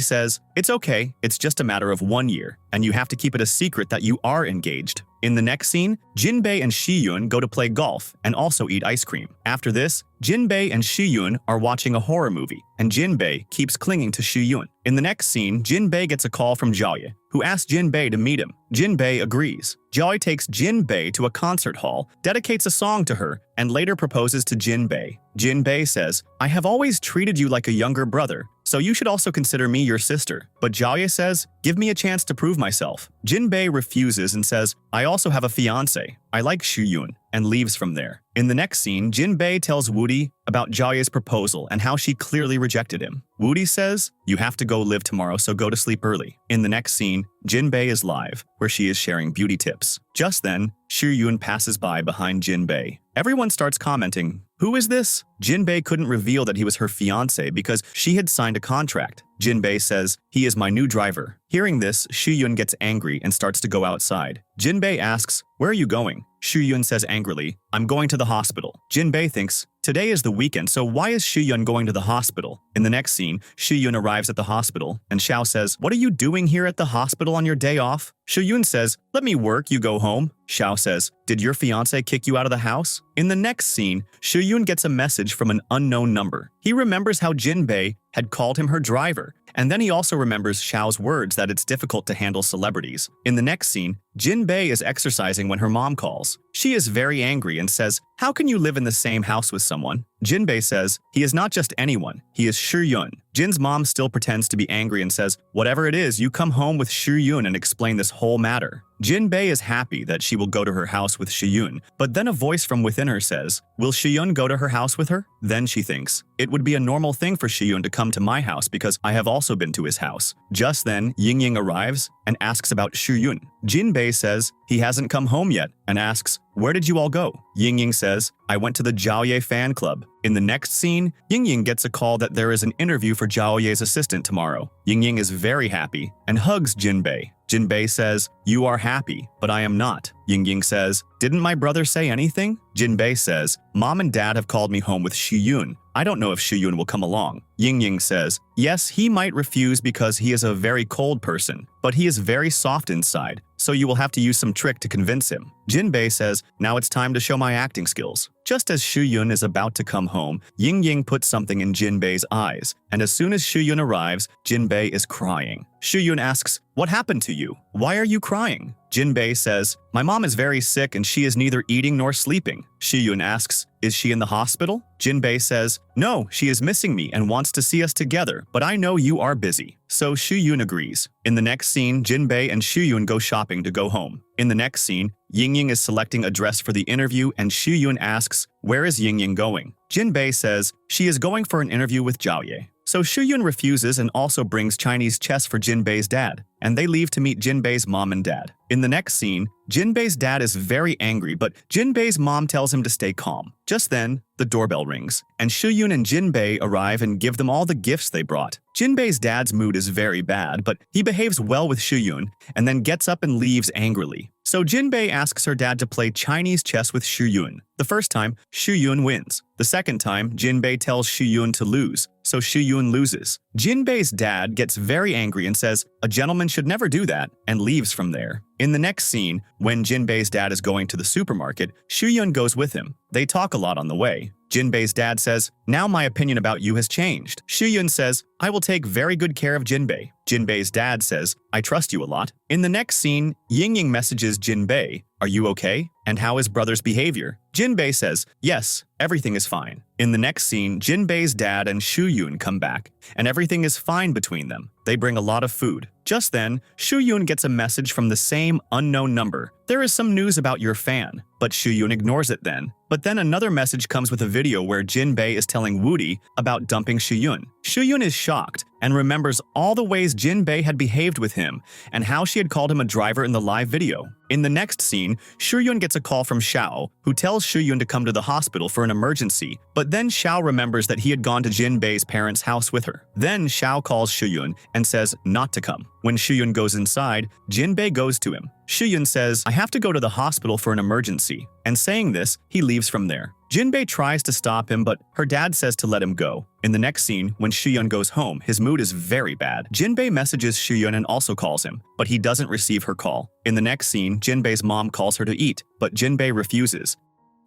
says, it's okay, it's just a matter of 1 year, and you have to keep it a secret that you are engaged. In the next scene, Jinbei and Shiyun go to play golf and also eat ice cream. After this, Jinbei and Shiyun are watching a horror movie, and Jinbei keeps clinging to Shiyun. In the next scene, Jinbei gets a call from Zhaoye, who asks Jinbei to meet him. Jinbei agrees. Zhaoye takes Jinbei to a concert hall, dedicates a song to her, and later proposes to Jinbei. Jinbei says, I have always treated you like a younger brother, so you should also consider me your sister. But Zhaoye says, give me a chance to prove myself. Jinbei refuses and says, I also have a fiancé. I like Shiyun, and leaves from there. In the next scene, Jinbei tells Woody about Zhaoye's proposal and how she clearly rejected him. Woody says, you have to go live tomorrow, so go to sleep early. In the next scene, Jinbei is live, where she is sharing beauty tips. Just then, Shiyun passes by behind Jinbei. Everyone starts commenting, who is this? Jinbei couldn't reveal that he was her fiancé because she had signed a contract. Jinbei says, he is my new driver. Hearing this, Shiyun gets angry and starts to go outside. Jinbei asks, where are you going? Shiyun says angrily, I'm going to the hospital. Jinbei thinks, today is the weekend, so why is Shiyun going to the hospital? In the next scene, Shiyun arrives at the hospital, and Xiao says, what are you doing here at the hospital on your day off? Shiyun says, let me work, you go home. Xiao says, did your fiancé kick you out of the house? In the next scene, Shiyun gets a message from an unknown number. He remembers how Jinbei had called him her driver, and then he also remembers Xiao's words that it's difficult to handle celebrities. In the next scene, Jinbei is exercising when her mom calls. She is very angry and says, how can you live in the same house with someone? Jinbei says, he is not just anyone, he is Shiyun. Jin's mom still pretends to be angry and says, whatever it is, you come home with Shiyun and explain this whole matter. Jinbei is happy that she will go to her house with Shiyun, but then a voice from within her says, will Shiyun go to her house with her? Then she thinks, it would be a normal thing for Shiyun to come to my house because I have also been to his house. Just then, Ying arrives and asks about Shiyun. Jinbei says he hasn't come home yet and asks, where did you all go? Ying says, I went to the Zhaoye fan club. In the next scene, Ying gets a call that there is an interview for Zhaoye's assistant tomorrow. Ying is very happy and hugs Jinbei. Jinbei says, you are happy, but I am not. Ying says, didn't my brother say anything? Jinbei says, Mom and Dad have called me home with Shiyun. I don't know if Shiyun will come along. Ying says, yes, he might refuse because he is a very cold person, but he is very soft inside, so you will have to use some trick to convince him. Jinbei says, now it's time to show my acting skills. Just as Shiyun is about to come home, Ying puts something in Jinbei's eyes, and as soon as Shiyun arrives, Jinbei is crying. Shiyun asks, what happened to you? Why are you crying? Jinbei says, my mom is very sick and she is neither eating nor sleeping. Shiyun asks, is she in the hospital? Jinbei says, no, she is missing me and wants to see us together, but I know you are busy. So Shiyun agrees. In the next scene, Jinbei and Shiyun go shopping to go home. In the next scene, Ying is selecting a dress for the interview and Shiyun asks, where is Ying going? Jinbei says, she is going for an interview with Zhaoye. So Shuyun refuses and also brings Chinese chess for Jinbei's dad, and they leave to meet Jinbei's mom and dad. In the next scene, Jinbei's dad is very angry, but Jinbei's mom tells him to stay calm. Just then, the doorbell rings, and Shuyun and Jinbei arrive and give them all the gifts they brought. Jinbei's dad's mood is very bad, but he behaves well with Shuyun and then gets up and leaves angrily. So Jinbei asks her dad to play Chinese chess with Shuyun. The first time, Shuyun wins. The second time, Jinbei tells Shuyun to lose, so Shuyun loses. Jinbei's dad gets very angry and says, "A gentleman should never do that," and leaves from there. In the next scene, when Jinbei's dad is going to the supermarket, Shuyun goes with him. They talk a lot on the way. Jinbei's dad says, "Now my opinion about you has changed." Shuyun says, "I will take very good care of Jinbei." Jinbei's dad says, "I trust you a lot." In the next scene, Yingying messages Jinbei, "Are you okay? And how is brother's behavior?" Jinbei says, "Yes, everything is fine." In the next scene, Jinbei's dad and Shuyun come back, and everything is fine between them. They bring a lot of food. Just then, Shuyun gets a message from the same unknown number. "There is some news about your fan," but Shuyun ignores it then. But then another message comes with a video where Jinbei is telling Woody about dumping Shuyun. Shuyun is shocked and remembers all the ways Jinbei had behaved with him and how she had called him a driver in the live video. In the next scene, Shuyun gets a call from Xiao, who tells Shuyun to come to the hospital for an emergency, but then Xiao remembers that he had gone to Jinbei's parents' house with her. Then Xiao calls Shuyun and says not to come. When Shuyun goes inside, Jinbei goes to him. Shuyun says, "I have to go to the hospital for an emergency," and saying this, he leaves from there. Jinbei tries to stop him, but her dad says to let him go. In the next scene, when Shuyun goes home, his mood is very bad. Jinbei messages Shuyun and also calls him, but he doesn't receive her call. In the next scene, Jinbei's mom calls her to eat, but Jinbei refuses.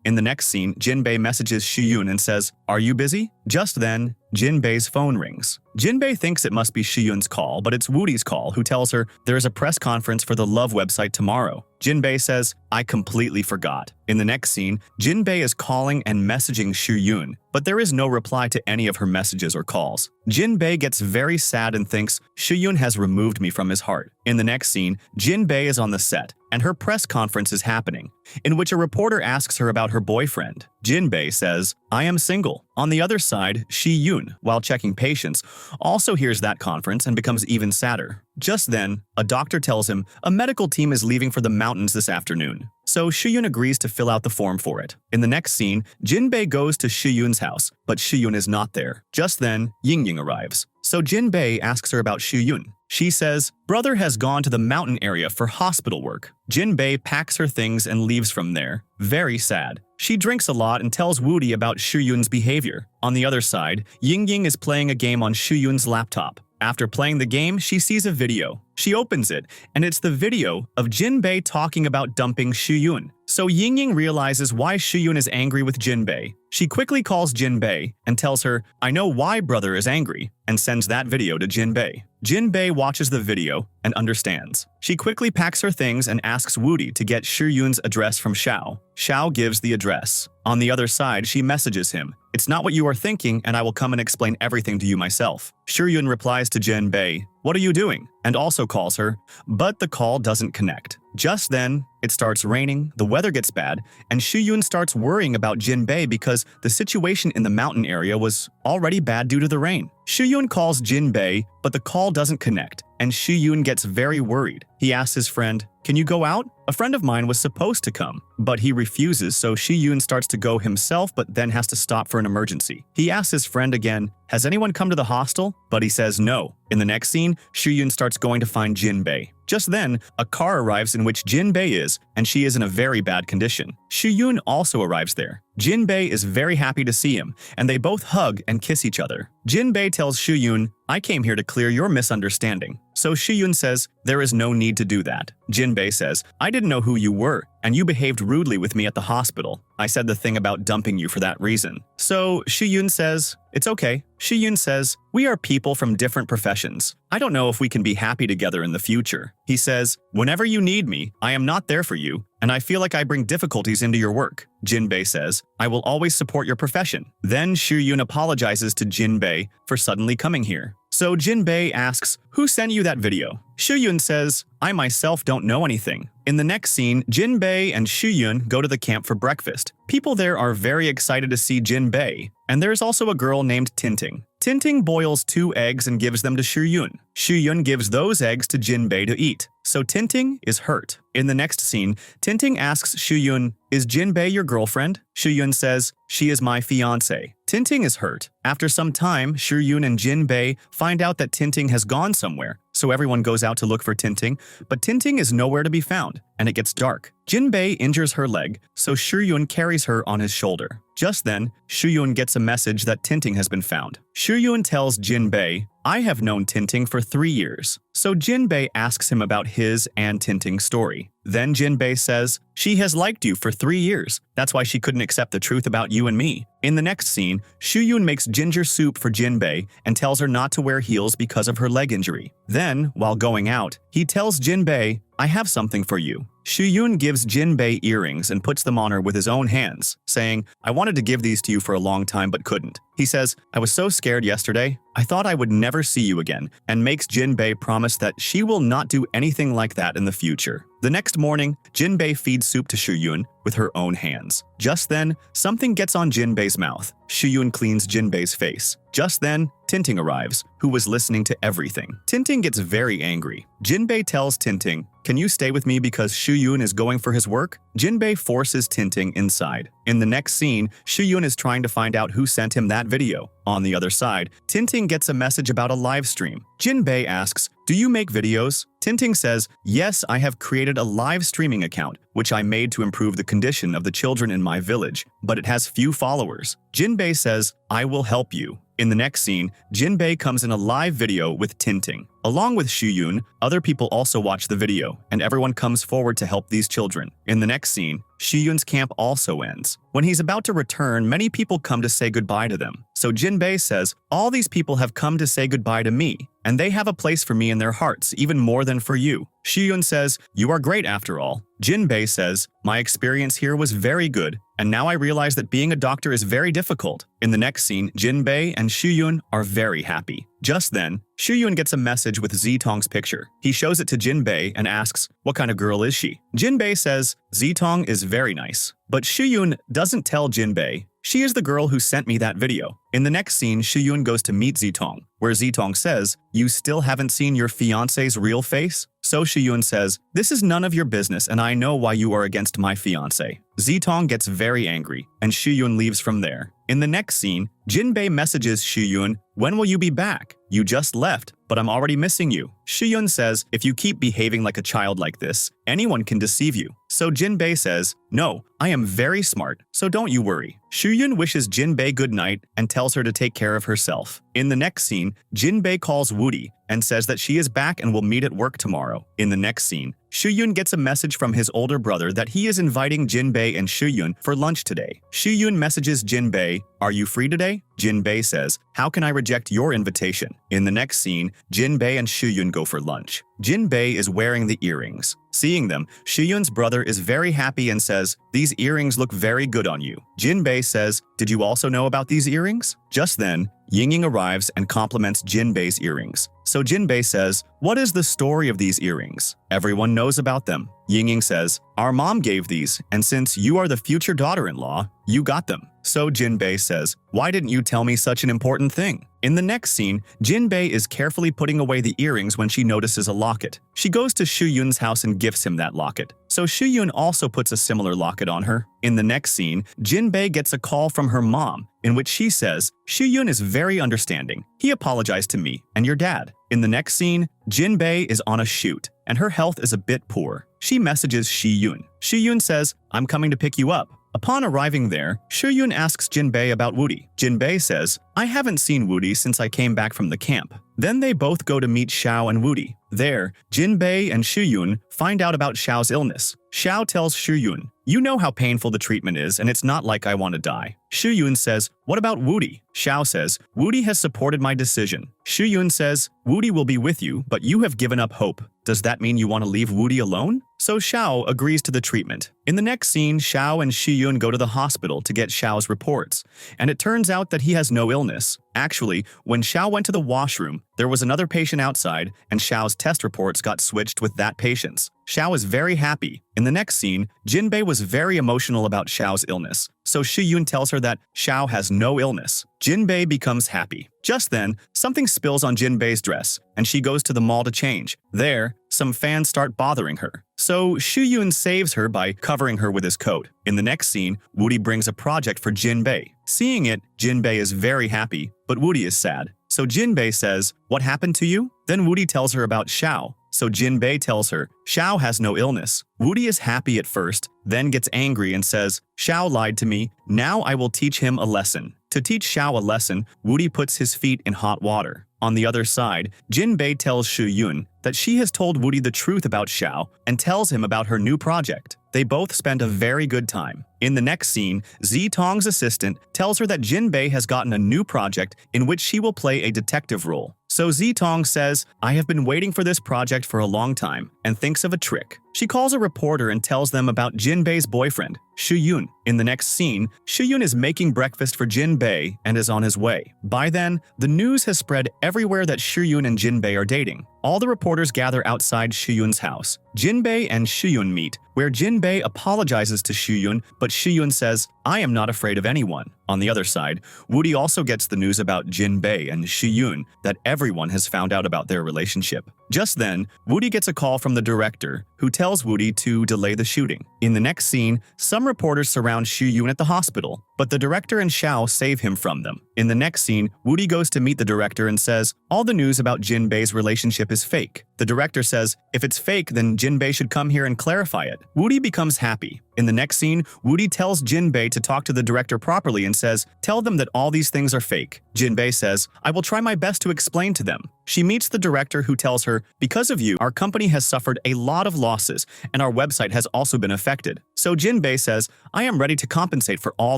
In the next scene, Jinbei messages Shuyun and says, "Are you busy?" Just then, Jinbei's phone rings. Jinbei thinks it must be Shiyun's call, but it's Woody's call, who tells her there is a press conference for the Love website tomorrow. Jinbei says, "I completely forgot." In the next scene, Jinbei is calling and messaging Shuyun, but there is no reply to any of her messages or calls. Jinbei gets very sad and thinks, "Shuyun has removed me from his heart." In the next scene, Jinbei is on the set, and her press conference is happening, in which a reporter asks her about her boyfriend. Jinbei says, "I am single." On the other side, Shiyun, while checking patients, also hears that conference and becomes even sadder. Just then, a doctor tells him a medical team is leaving for the mountains this afternoon. So Shiyun agrees to fill out the form for it. In the next scene, Jinbei goes to Shiyun's house, but Shiyun is not there. Just then, Yingying arrives. So Jinbei asks her about Shiyun. She says, "Brother has gone to the mountain area for hospital work." Jinbei packs her things and leaves from there. Very sad. She drinks a lot and tells Woody about Shuyun's behavior. On the other side, Yingying is playing a game on Shuyun's laptop. After playing the game, she sees a video. She opens it, and it's the video of Jinbei talking about dumping Shuyun. So Yingying realizes why Shuyun is angry with Jinbei. She quickly calls Jinbei and tells her, "I know why brother is angry," and sends that video to Jinbei. Jinbei watches the video and understands. She quickly packs her things and asks Woody to get Shuyun's address from Xiao. Xiao gives the address. On the other side, she messages him, "It's not what you are thinking, and I will come and explain everything to you myself." Shuyun replies to Jinbei, "What are you doing?" and also calls her, but the call doesn't connect. Just then, it starts raining, the weather gets bad, and Shuyun starts worrying about Jinbei because the situation in the mountain area was already bad due to the rain. Shuyun calls Jinbei, but the call doesn't connect, and Shuyun gets very worried. He asks his friend, "Can you go out?" A friend of mine was supposed to come, but he refuses, so Shuyun starts to go himself but then has to stop for an emergency. He asks his friend again, "Has anyone come to the hostel?" But he says no. In the next scene, Shuyun starts going to find Jinbei. Just then, a car arrives in which Jinbei is, and she is in a very bad condition. Shuyun also arrives there. Jinbei is very happy to see him, and they both hug and kiss each other. Jinbei tells Shuyun, "I came here to clear your misunderstanding." So Shuyun says, "There is no need to do that." Jinbei says, "I didn't know who you were, and you behaved rudely with me at the hospital. I said the thing about dumping you for that reason." So Shuyun says, "It's okay." Shuyun says, "We are people from different professions. I don't know if we can be happy together in the future." He says, "Whenever you need me, I am not there for you, and I feel like I bring difficulties into your work." Jinbei says, "I will always support your profession." Then Shuyun apologizes to Jinbei for suddenly coming here. So Jinbei asks, "Who sent you that video?" Shuyun says, "I myself don't know anything." In the next scene, Jinbei and Shuyun go to the camp for breakfast. People there are very excited to see Jinbei, and there's also a girl named Tinting. Tinting boils 2 eggs and gives them to Shuyun. Shuyun gives those eggs to Jinbei to eat. So Tinting is hurt. In the next scene, Tinting asks Shuyun, "Is Jinbei your girlfriend?" Shuyun says, "She is my fiancé." Tinting is hurt. After some time, Shuyun and Jinbei find out that Tinting has gone somewhere, so everyone goes out to look for Tinting, but Tinting is nowhere to be found, and it gets dark. Jinbei injures her leg, so Shuyun carries her on his shoulder. Just then, Shuyun gets a message that Tinting has been found. Shuyun tells Jinbei, "I have known Tinting for 3 years." So Jinbei asks him about his and Tinting's story. Then Jinbei says, "She has liked you for 3 years. That's why she couldn't accept the truth about you and me." In the next scene, Shuyun makes ginger soup for Jinbei and tells her not to wear heels because of her leg injury. Then, while going out, he tells Jinbei, "I have something for you." Shuyun gives Jinbei earrings and puts them on her with his own hands, saying, "I wanted to give these to you for a long time but couldn't." He says, "I was so scared yesterday. I thought I would never see you again," and makes Jinbei promise that she will not do anything like that in the future. The next morning, Jinbei feeds soup to Shuyun with her own hands. Just then, something gets on Jinbei's mouth. Shuyun cleans Jinbei's face. Just then, Tinting arrives, who was listening to everything. Tinting gets very angry. Jinbei tells Tinting, "Can you stay with me because Shuyun is going for his work?" Jinbei forces Tinting inside. In the next scene, Shuyun is trying to find out who sent him that video. On the other side, Tinting gets a message about a live stream. Jinbei asks, "Do you make videos?" Tinting says, "Yes, I have created a live streaming account, which I made to improve the condition of the children in my village, but it has few followers." Jinbei says, "I will help you." In the next scene, Jinbei comes in a live video with Tinting. Along with Shuyun, other people also watch the video, and everyone comes forward to help these children. In the next scene, Shuyun's camp also ends. When he's about to return, many people come to say goodbye to them. So Jinbei says, "All these people have come to say goodbye to me, and they have a place for me in their hearts, even more than for you." Shuyun says, "You are great after all." Jinbei says, "My experience here was very good, and now I realize that being a doctor is very difficult." In the next scene, Jinbei and Shuyun are very happy. Just then, Shuyun gets a message with Zitong's picture. He shows it to Jinbei and asks, "What kind of girl is she?" Jinbei says, "Zitong is very nice." But Shuyun doesn't tell Jinbei, "She is the girl who sent me that video." In the next scene, Shuyun goes to meet Zitong, where Zitong says, "You still haven't seen your fiancé's real face?" So Shuyun says, "This is none of your business and I know why you are against my fiancé." Zitong gets very angry, and Shuyun leaves from there. In the next scene, Jinbei messages Shuyun, "When will you be back? You just left, but I'm already missing you." Shuyun says, "If you keep behaving like a child like this, anyone can deceive you." So Jinbei says, "No, I am very smart, so don't you worry." Shuyun wishes Jinbei good night and tells her to take care of herself. In the next scene, Jinbei calls Woody and says that she is back and will meet at work tomorrow. In the next scene, Shuyun gets a message from his older brother that he is inviting Jinbei and Shuyun for lunch today. Shuyun messages Jinbei, "Are you free today?" Jinbei says, "How can I reject your invitation?" In the next scene, Jinbei and Shuyun go for lunch. Jinbei is wearing the earrings. Seeing them, Shuyun's brother is very happy and says, "These earrings look very good on you." Jinbei says, "Did you also know about these earrings?" Just then, Yingying arrives and compliments Jinbei's earrings. So Jinbei says, "What is the story of these earrings? Everyone knows about them." Yingying says, "Our mom gave these, and since you are the future daughter-in-law, you got them." So Jinbei says, "Why didn't you tell me such an important thing?" In the next scene, Jinbei is carefully putting away the earrings when she notices a locket. She goes to Shuyun's house and gifts him that locket. So Shuyun also puts a similar locket on her. In the next scene, Jinbei gets a call from her mom, in which she says, "Shuyun is very understanding. He apologized to me and your dad." In the next scene, Jinbei is on a shoot, and her health is a bit poor. She messages Shuyun. Shuyun says, "I'm coming to pick you up." Upon arriving there, Shuyun asks Jinbei about Woody. Jinbei says, "I haven't seen Woody since I came back from the camp." Then they both go to meet Xiao and Woody. There, Jinbei and Shuyun find out about Xiao's illness. Xiao tells Shuyun, "You know how painful the treatment is, and it's not like I want to die." Shuyun says, "What about Woody?" Xiao says, "Woody has supported my decision." Shuyun says, "Woody will be with you, but you have given up hope. Does that mean you want to leave Woody alone?" So Xiao agrees to the treatment. In the next scene, Xiao and Shuyun go to the hospital to get Xiao's reports, and it turns out that he has no illness. Actually, when Xiao went to the washroom, there was another patient outside, and Xiao's test reports got switched with that patient's. Xiao is very happy. In the next scene, Jinbei was very emotional about Xiao's illness, so Shiyun tells her that Xiao has no illness. Jinbei becomes happy. Just then, something spills on Jinbei's dress, and she goes to the mall to change. There, some fans start bothering her. So Shiyun saves her by covering her with his coat. In the next scene, Woody brings a project for Jinbei. Seeing it, Jinbei is very happy, but Woody is sad. So Jinbei says, "What happened to you?" Then Woody tells her about Xiao. So Jinbei tells her, Xiao has no illness. Woody is happy at first, then gets angry and says, "Xiao lied to me, now I will teach him a lesson." To teach Xiao a lesson, Woody puts his feet in hot water. On the other side, Jinbei tells Shiyun that she has told Woody the truth about Xiao and tells him about her new project. They both spend a very good time. In the next scene, Zitong's assistant tells her that Jinbei has gotten a new project in which she will play a detective role. So Zitong says, "I have been waiting for this project for a long time," and thinks of a trick. She calls a reporter and tells them about Jinbei's boyfriend, Shiyun. In the next scene, Shiyun is making breakfast for Jinbei and is on his way. By then, the news has spread everywhere that Shiyun and Jinbei are dating. All the reporters gather outside Shiyun's house. Jinbei and Shiyun meet, where Jinbei apologizes to Shiyun, but Shiyun says, "I am not afraid of anyone." On the other side, Woody also gets the news about Jinbei and Shiyun that everyone has found out about their relationship. Just then, Woody gets a call from the director, who tells Woody to delay the shooting. In the next scene, some reporters surround Shiyun at the hospital, but the director and Xiao save him from them. In the next scene, Woody goes to meet the director and says, all the news about Jinbei's relationship is fake. The director says, if it's fake, then Jinbei should come here and clarify it. Woody becomes happy. In the next scene, Woody tells Jinbei to talk to the director properly and says, tell them that all these things are fake. Jinbei says, I will try my best to explain to them. She meets the director who tells her, because of you, our company has suffered a lot of losses and our website has also been affected. So Jinbei says, I am ready to compensate for all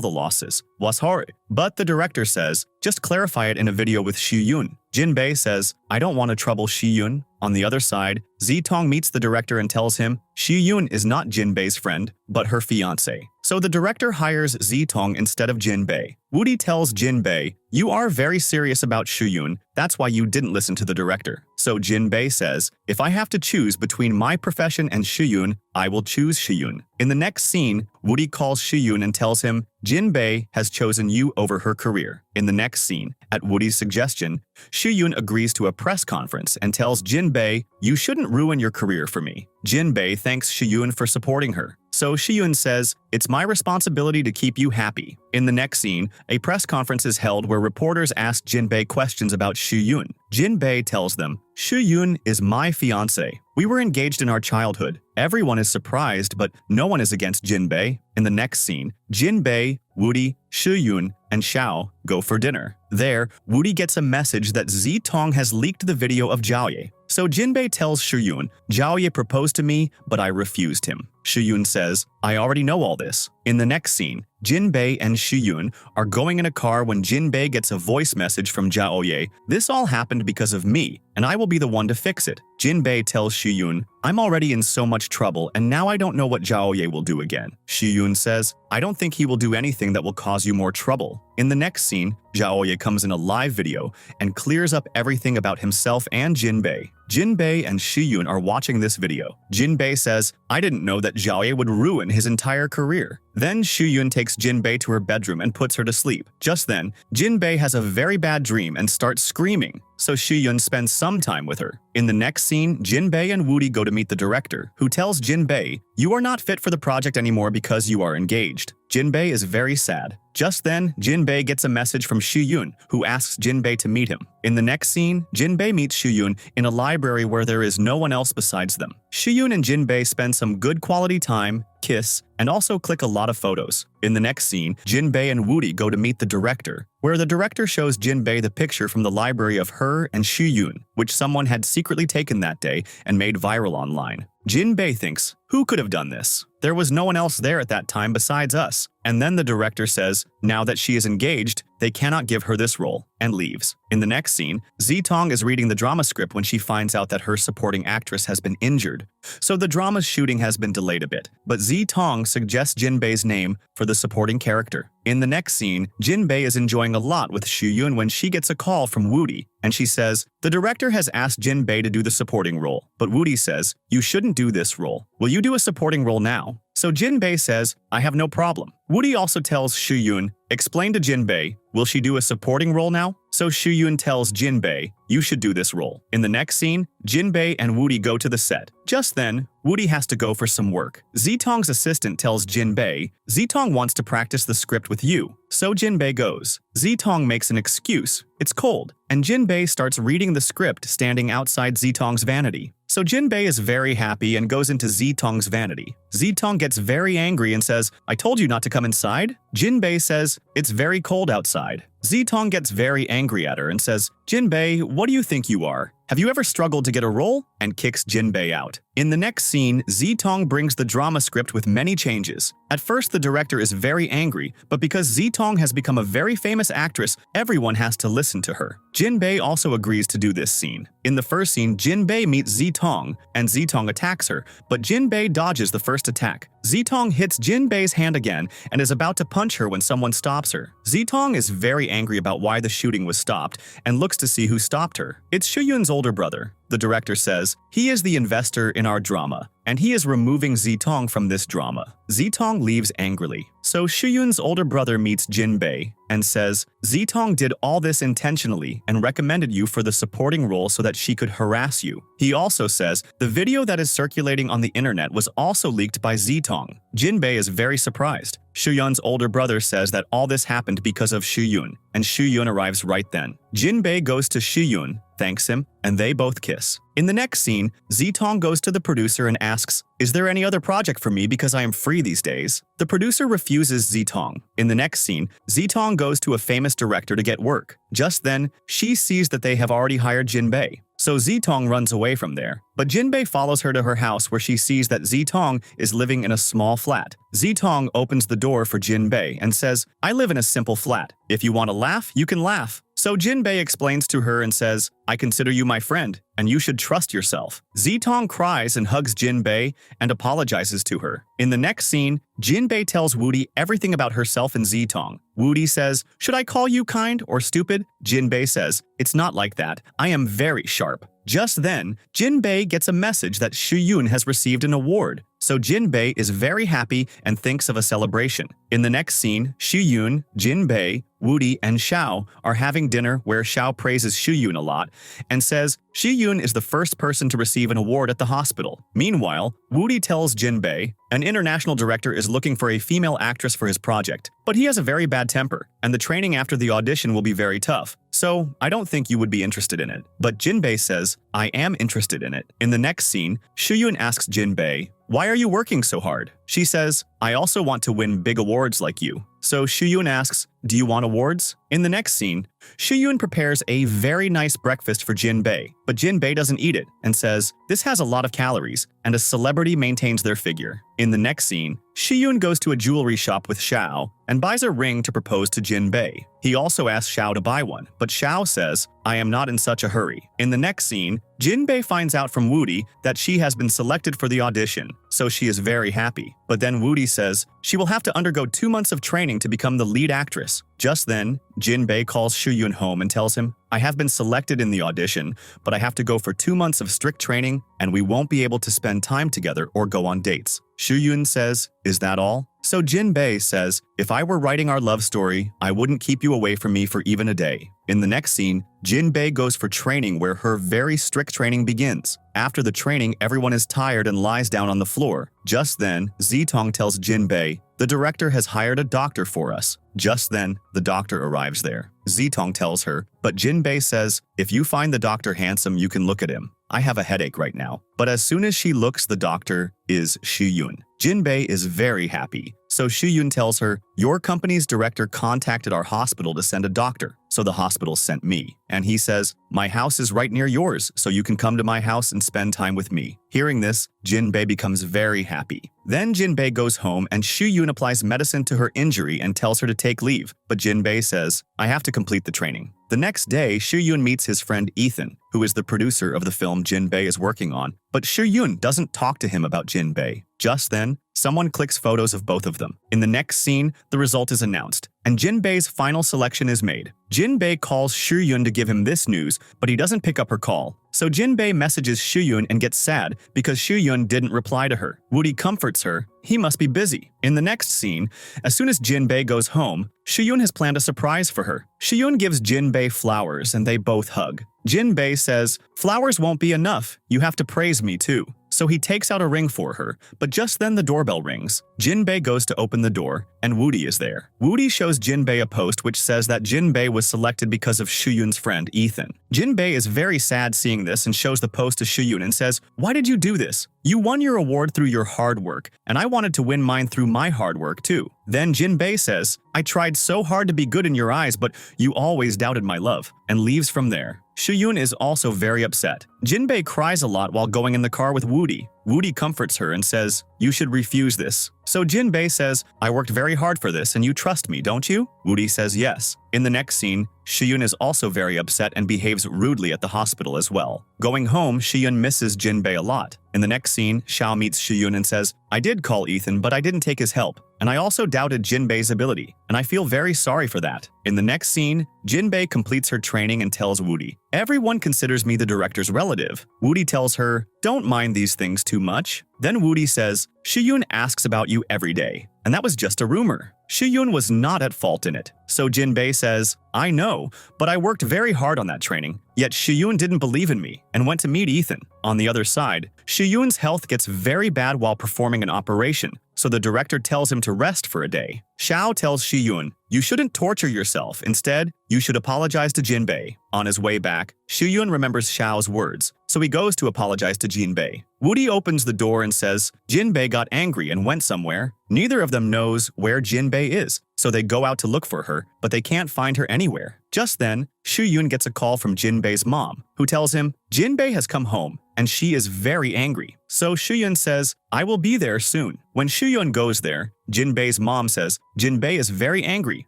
the losses. Was hard. But the director says, just clarify it in a video with Shiyun. Jinbei says, I don't want to trouble Shiyun. On the other side, Zitong meets the director and tells him Shiyun is not Jinbei's friend, but her fiancé. So the director hires Zitong instead of Jinbei. Woody tells Jinbei, you are very serious about Shiyun, that's why you didn't listen to the director. So Jinbei says, if I have to choose between my profession and Shiyun, I will choose Shiyun. In the next scene, Woody calls Shiyun and tells him, Jinbei has chosen you over her career. In the next scene, at Woody's suggestion, Shiyun agrees to a press conference and tells Jinbei, you shouldn't ruin your career for me. Jinbei thanks Shiyun for supporting her. So Shiyun says, it's my responsibility to keep you happy. In the next scene, a press conference is held where reporters ask Jinbei questions about Shiyun. Jinbei tells them, Shiyun is my fiancé. We were engaged in our childhood. Everyone is surprised, but no one is against Jinbei. In the next scene, Jinbei, Woody, Shiyun, and Xiao go for dinner. There, Woody gets a message that Zitong has leaked the video of Zhaoye. So Jinbei tells Shiyun, Zhaoye proposed to me, but I refused him. Shiyun says, I already know all this. In the next scene, Jinbei and Shiyun are going in a car when Jinbei gets a voice message from Zhaoye. This all happened because of me, and I will be the one to fix it. Jinbei tells Shiyun, I'm already in so much trouble, and now I don't know what Zhaoye will do again. Shiyun says, I don't think he will do anything that will cause you more trouble. In the next scene, Zhaoye comes in a live video and clears up everything about himself and Jinbei. Jinbei and Shiyun are watching this video. Jinbei says, I didn't know that Zhaoye would ruin his entire career. Then Shiyun takes Jinbei to her bedroom and puts her to sleep. Just then, Jinbei has a very bad dream and starts screaming. So Shiyun spends some time with her. In the next scene, Jinbei and Woody go to meet the director, who tells Jinbei, you are not fit for the project anymore because you are engaged. Jinbei is very sad. Just then, Jinbei gets a message from Shiyun, who asks Jinbei to meet him. In the next scene, Jinbei meets Shiyun in a library where there is no one else besides them. Shiyun and Jinbei spend some good quality time, kiss, and also click a lot of photos. In the next scene, Jinbei and Woody go to meet the director, where the director shows Jinbei the picture from the library of her and Shiyun, which someone had secretly taken that day and made viral online. Jinbei thinks, Who could have done this? There was no one else there at that time besides us. And then the director says, now that she is engaged, they cannot give her this role, and leaves. In the next scene, Zitong is reading the drama script when she finds out that her supporting actress has been injured. So the drama's shooting has been delayed a bit, but Zitong suggests Jinbei's name for the supporting character. In the next scene, Jinbei is enjoying a lot with Shuyun when she gets a call from Woody, and she says, the director has asked Jinbei to do the supporting role, but Woody says, you shouldn't do this role. Will you do a supporting role now? So Jinbei says, I have no problem. Woody also tells Shuyun, explain to Jinbei, will she do a supporting role now? So Shuyun tells Jinbei, you should do this role. In the next scene, Jinbei and Woody go to the set. Just then, Woody has to go for some work. Zitong's assistant tells Jinbei, Zitong wants to practice the script with you. So Jinbei goes. Zitong makes an excuse. It's cold. And Jinbei starts reading the script standing outside Zitong's vanity. So Jinbei is very happy and goes into Zitong's vanity. Zitong gets very angry and says, I told you not to come inside? Jinbei says, it's very cold outside. Zitong gets very angry at her and says, Jinbei, what do you think you are? Have you ever struggled to get a role? And kicks Jinbei out. In the next scene, Zitong brings the drama script with many changes. At first, the director is very angry, but because Zitong has become a very famous actress, everyone has to listen to her. Jinbei also agrees to do this scene. In the first scene, Jinbei meets Zitong, and Zitong attacks her, but Jinbei dodges the first attack. Zitong hits Jinbei's hand again and is about to punch her when someone stops her. Zitong is very angry about why the shooting was stopped and looks to see who stopped her. It's Shuyun's older brother. The director says, he is the investor in our drama, and he is removing Zitong from this drama. Zitong leaves angrily. So Shuyun's older brother meets Jinbei and says, Zitong did all this intentionally and recommended you for the supporting role so that she could harass you. He also says, the video that is circulating on the internet was also leaked by Zitong. Jinbei is very surprised. Shuyun's older brother says that all this happened because of Shuyun, and Shuyun arrives right then. Jinbei goes to Shuyun, thanks him, and they both kiss. In the next scene, Zitong goes to the producer and asks, is there any other project for me because I am free these days? The producer refuses Zitong. In the next scene, Zitong goes to a famous director to get work. Just then, she sees that they have already hired Jinbei. So Zitong runs away from there. But Jinbei follows her to her house where she sees that Zitong is living in a small flat. Zitong opens the door for Jinbei and says, I live in a simple flat. If you want to laugh, you can laugh. So Jinbei explains to her and says, I consider you my friend, and you should trust yourself. Zitong cries and hugs Jinbei and apologizes to her. In the next scene, Jinbei tells Woody everything about herself and Zitong. Woody says, should I call you kind or stupid? Jinbei says, it's not like that. I am very sharp. Just then, Jinbei gets a message that Shuyun has received an award. So Jinbei is very happy and thinks of a celebration. In the next scene, Shuyun, Jinbei, Woody, and Xiao are having dinner where Xiao praises Shuyun a lot and says Shuyun is the first person to receive an award at the hospital. Meanwhile, Woody tells Jinbei, an international director is looking for a female actress for his project, but he has a very bad temper, and the training after the audition will be very tough. So, I don't think you would be interested in it. But Jinbei says, I am interested in it. In the next scene, Shuyun asks Jinbei, why are you working so hard? She says, I also want to win big awards like you. So Shuyun asks, do you want awards? In the next scene, Shuyun prepares a very nice breakfast for Jinbei, but Jinbei doesn't eat it and says, this has a lot of calories, and a celebrity maintains their figure. In the next scene, Shuyun goes to a jewelry shop with Xiao and buys a ring to propose to Jinbei. He also asks Xiao to buy one, but Xiao says, I am not in such a hurry. In the next scene, Jinbei finds out from Woody that she has been selected for the audition, so she is very happy. But then Woody says she will have to undergo 2 months of training to become the lead actress. Just then, Jinbei calls Shuyun home and tells him, I have been selected in the audition, but I have to go for 2 months of strict training and we won't be able to spend time together or go on dates. Shuyun says, is that all? So Jinbei says, if I were writing our love story, I wouldn't keep you away from me for even a day. In the next scene, Jinbei goes for training where her very strict training begins. After the training, everyone is tired and lies down on the floor. Just then, Zitong tells Jinbei, the director has hired a doctor for us. Just then, the doctor arrives there. Zitong tells her, but Jinbei says, if you find the doctor handsome, you can look at him. I have a headache right now. But as soon as she looks, the doctor is Shuyun. Jinbei is very happy. So Shuyun tells her, your company's director contacted our hospital to send a doctor. So so the hospital sent me. And he says, my house is right near yours, so you can come to my house and spend time with me. Hearing this, Jinbei becomes very happy. Then Jinbei goes home and Shuyun applies medicine to her injury and tells her to take leave, but Jinbei says, I have to complete the training. The next day, Shuyun meets his friend Ethan, who is the producer of the film Jinbei is working on, but Shuyun doesn't talk to him about Jinbei. Just then, someone clicks photos of both of them. In the next scene, the result is announced, and Jinbei's final selection is made. Jinbei calls Shuyun to give him this news, but he doesn't pick up her call. So Jinbei messages Shuyun and gets sad because Shuyun didn't reply to her. Woody comforts her. He must be busy. In the next scene, as soon as Jinbei goes home, Shuyun has planned a surprise for her. Shuyun gives Jinbei flowers and they both hug. Jinbei says, flowers won't be enough, you have to praise me too. So he takes out a ring for her, but just then the doorbell rings. Jinbei goes to open the door, and Woody is there. Woody shows Jinbei a post which says that Jinbei was selected because of Shuyun's friend, Ethan. Jinbei is very sad seeing this and shows the post to Shuyun and says, why did you do this? You won your award through your hard work, and I wanted to win mine through my hard work too. Then Jinbei says, I tried so hard to be good in your eyes, but you always doubted my love, and leaves from there. Shuyun is also very upset. Jinbei cries a lot while going in the car with Woody. Woody comforts her and says, you should refuse this. So Jinbei says, I worked very hard for this and you trust me, don't you? Woody says yes. In the next scene, Shuyun is also very upset and behaves rudely at the hospital as well. Going home, Shuyun misses Jinbei a lot. In the next scene, Xiao meets Shuyun and says, I did call Ethan, but I didn't take his help. And I also doubted Jinbei's ability, and I feel very sorry for that. In the next scene, Jinbei completes her training and tells Woody, everyone considers me the director's relative. Woody tells her, don't mind these things too much. Then Woody says, Shuyun asks about you every day, and that was just a rumor. Shuyun was not at fault in it. So Jinbei says, I know, but I worked very hard on that training. Yet Shuyun didn't believe in me and went to meet Ethan. On the other side, Shuyun's health gets very bad while performing an operation, so the director tells him to rest for a day. Xiao tells Shuyun, you shouldn't torture yourself. Instead, you should apologize to Jinbei. On his way back, Shuyun remembers Xiao's words, so he goes to apologize to Jinbei. Woody opens the door and says, Jinbei got angry and went somewhere. Neither of them knows where Jinbei is, so they go out to look for her, but they can't find her anywhere. Just then, Shuyun gets a call from Jinbei's mom, who tells him, Jinbei has come home, and she is very angry. So Shuyun says, I will be there soon. When Shuyun goes there, Jinbei's mom says, Jinbei is very angry,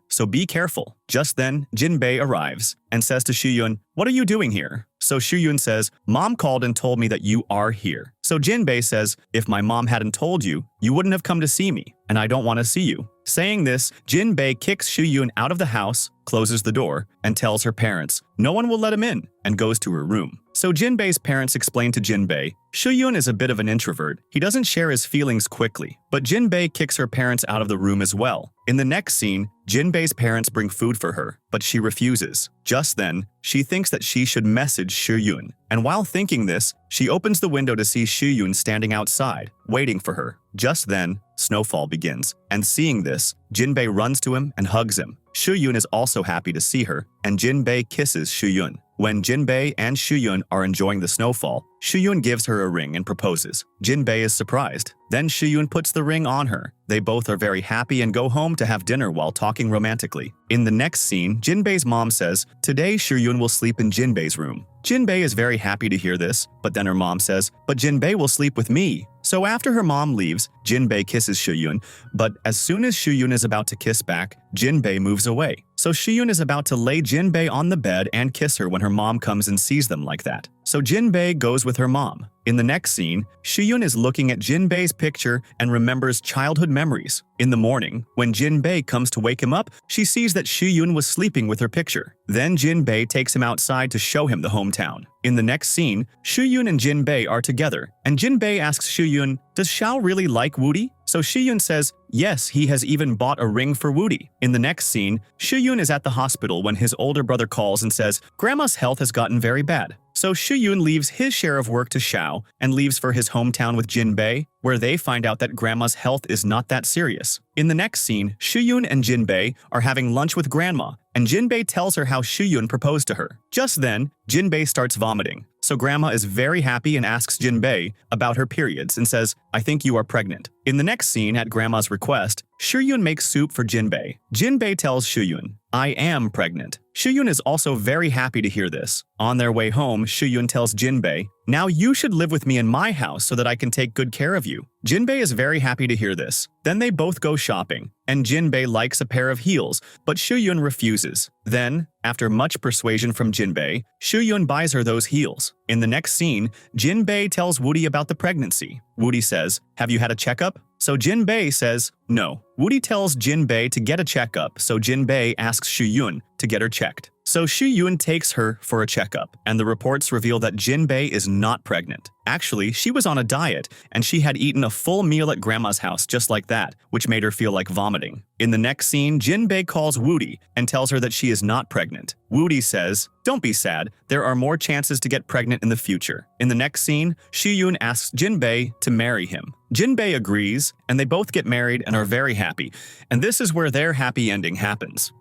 so be careful. Just then, Jinbei arrives and says to Shuyun, what are you doing here? So Shuyun says, Mom called and told me that you are here. So Jinbei says, if my mom hadn't told you, you wouldn't have come to see me, and I don't want to see you. Saying this, Jinbei kicks Shuyun out of the house, closes the door, and tells her parents, no one will let him in, and goes to her room. So Jinbei's parents explain to Jinbei, Shuyun is a bit of an introvert. He doesn't share his feelings quickly, but Jinbei kicks her parents out of the room as well. In the next scene, Jinbei's parents bring food for her, but she refuses. Just then, she thinks that she should message Shuyun, and while thinking this, she opens the window to see Shuyun standing outside, waiting for her. Just then, snowfall begins, and seeing this, Jinbei runs to him and hugs him. Shuyun is also happy to see her, and Jinbei kisses Shuyun. When Jinbei and Shuyun are enjoying the snowfall, Shuyun gives her a ring and proposes. Jinbei is surprised. Then Shuyun puts the ring on her. They both are very happy and go home to have dinner while talking romantically. In the next scene, Jinbei's mom says, today Shuyun will sleep in Jinbei's room. Jinbei is very happy to hear this, but then her mom says, but Jinbei will sleep with me. So after her mom leaves, Jinbei kisses Shuyun, but as soon as Shuyun is about to kiss back, Jinbei moves away. So Shuyun is about to lay Jinbei on the bed and kiss her when her mom comes and sees them like that. So Jinbei goes with her mom. In the next scene, Shuyun is looking at Jinbei's picture and remembers childhood memories. In the morning, when Jinbei comes to wake him up, she sees that Shuyun was sleeping with her picture. Then Jinbei takes him outside to show him the hometown. In the next scene, Shuyun and Jinbei are together, and Jinbei asks Shuyun, does Xiao really like Woody? So Shuyun says, yes, he has even bought a ring for Woody. In the next scene, Shuyun is at the hospital when his older brother calls and says, Grandma's health has gotten very bad. So Shuyun leaves his share of work to Xiao and leaves for his hometown with Jinbei, where they find out that Grandma's health is not that serious. In the next scene, Shuyun and Jinbei are having lunch with Grandma, and Jinbei tells her how Shuyun proposed to her. Just then, Jinbei starts vomiting. So Grandma is very happy and asks Jinbei about her periods and says, I think you are pregnant. In the next scene, at Grandma's request, Shuyun makes soup for Jinbei. Jinbei tells Shuyun, I am pregnant. Shuyun is also very happy to hear this. On their way home, Shuyun tells Jinbei, "Now you should live with me in my house so that I can take good care of you." Jinbei is very happy to hear this. Then they both go shopping, and Jinbei likes a pair of heels, but Shuyun refuses. Then, after much persuasion from Jinbei, Shuyun buys her those heels. In the next scene, Jinbei tells Woody about the pregnancy. Woody says, "Have you had a checkup?" So Jinbei says, "No." Woody tells Jinbei to get a checkup, so Jinbei asks Shuyun to get her checked. So Shuyun takes her for a checkup, and the reports reveal that Jinbei is not pregnant. Actually, she was on a diet, and she had eaten a full meal at Grandma's house just like that, which made her feel like vomiting. In the next scene, Jinbei calls Woody and tells her that she is not pregnant. Woody says, "Don't be sad, there are more chances to get pregnant in the future." In the next scene, Shuyun asks Jinbei to marry him. Jinbei agrees, and they both get married and are very happy, and this is where their happy ending happens.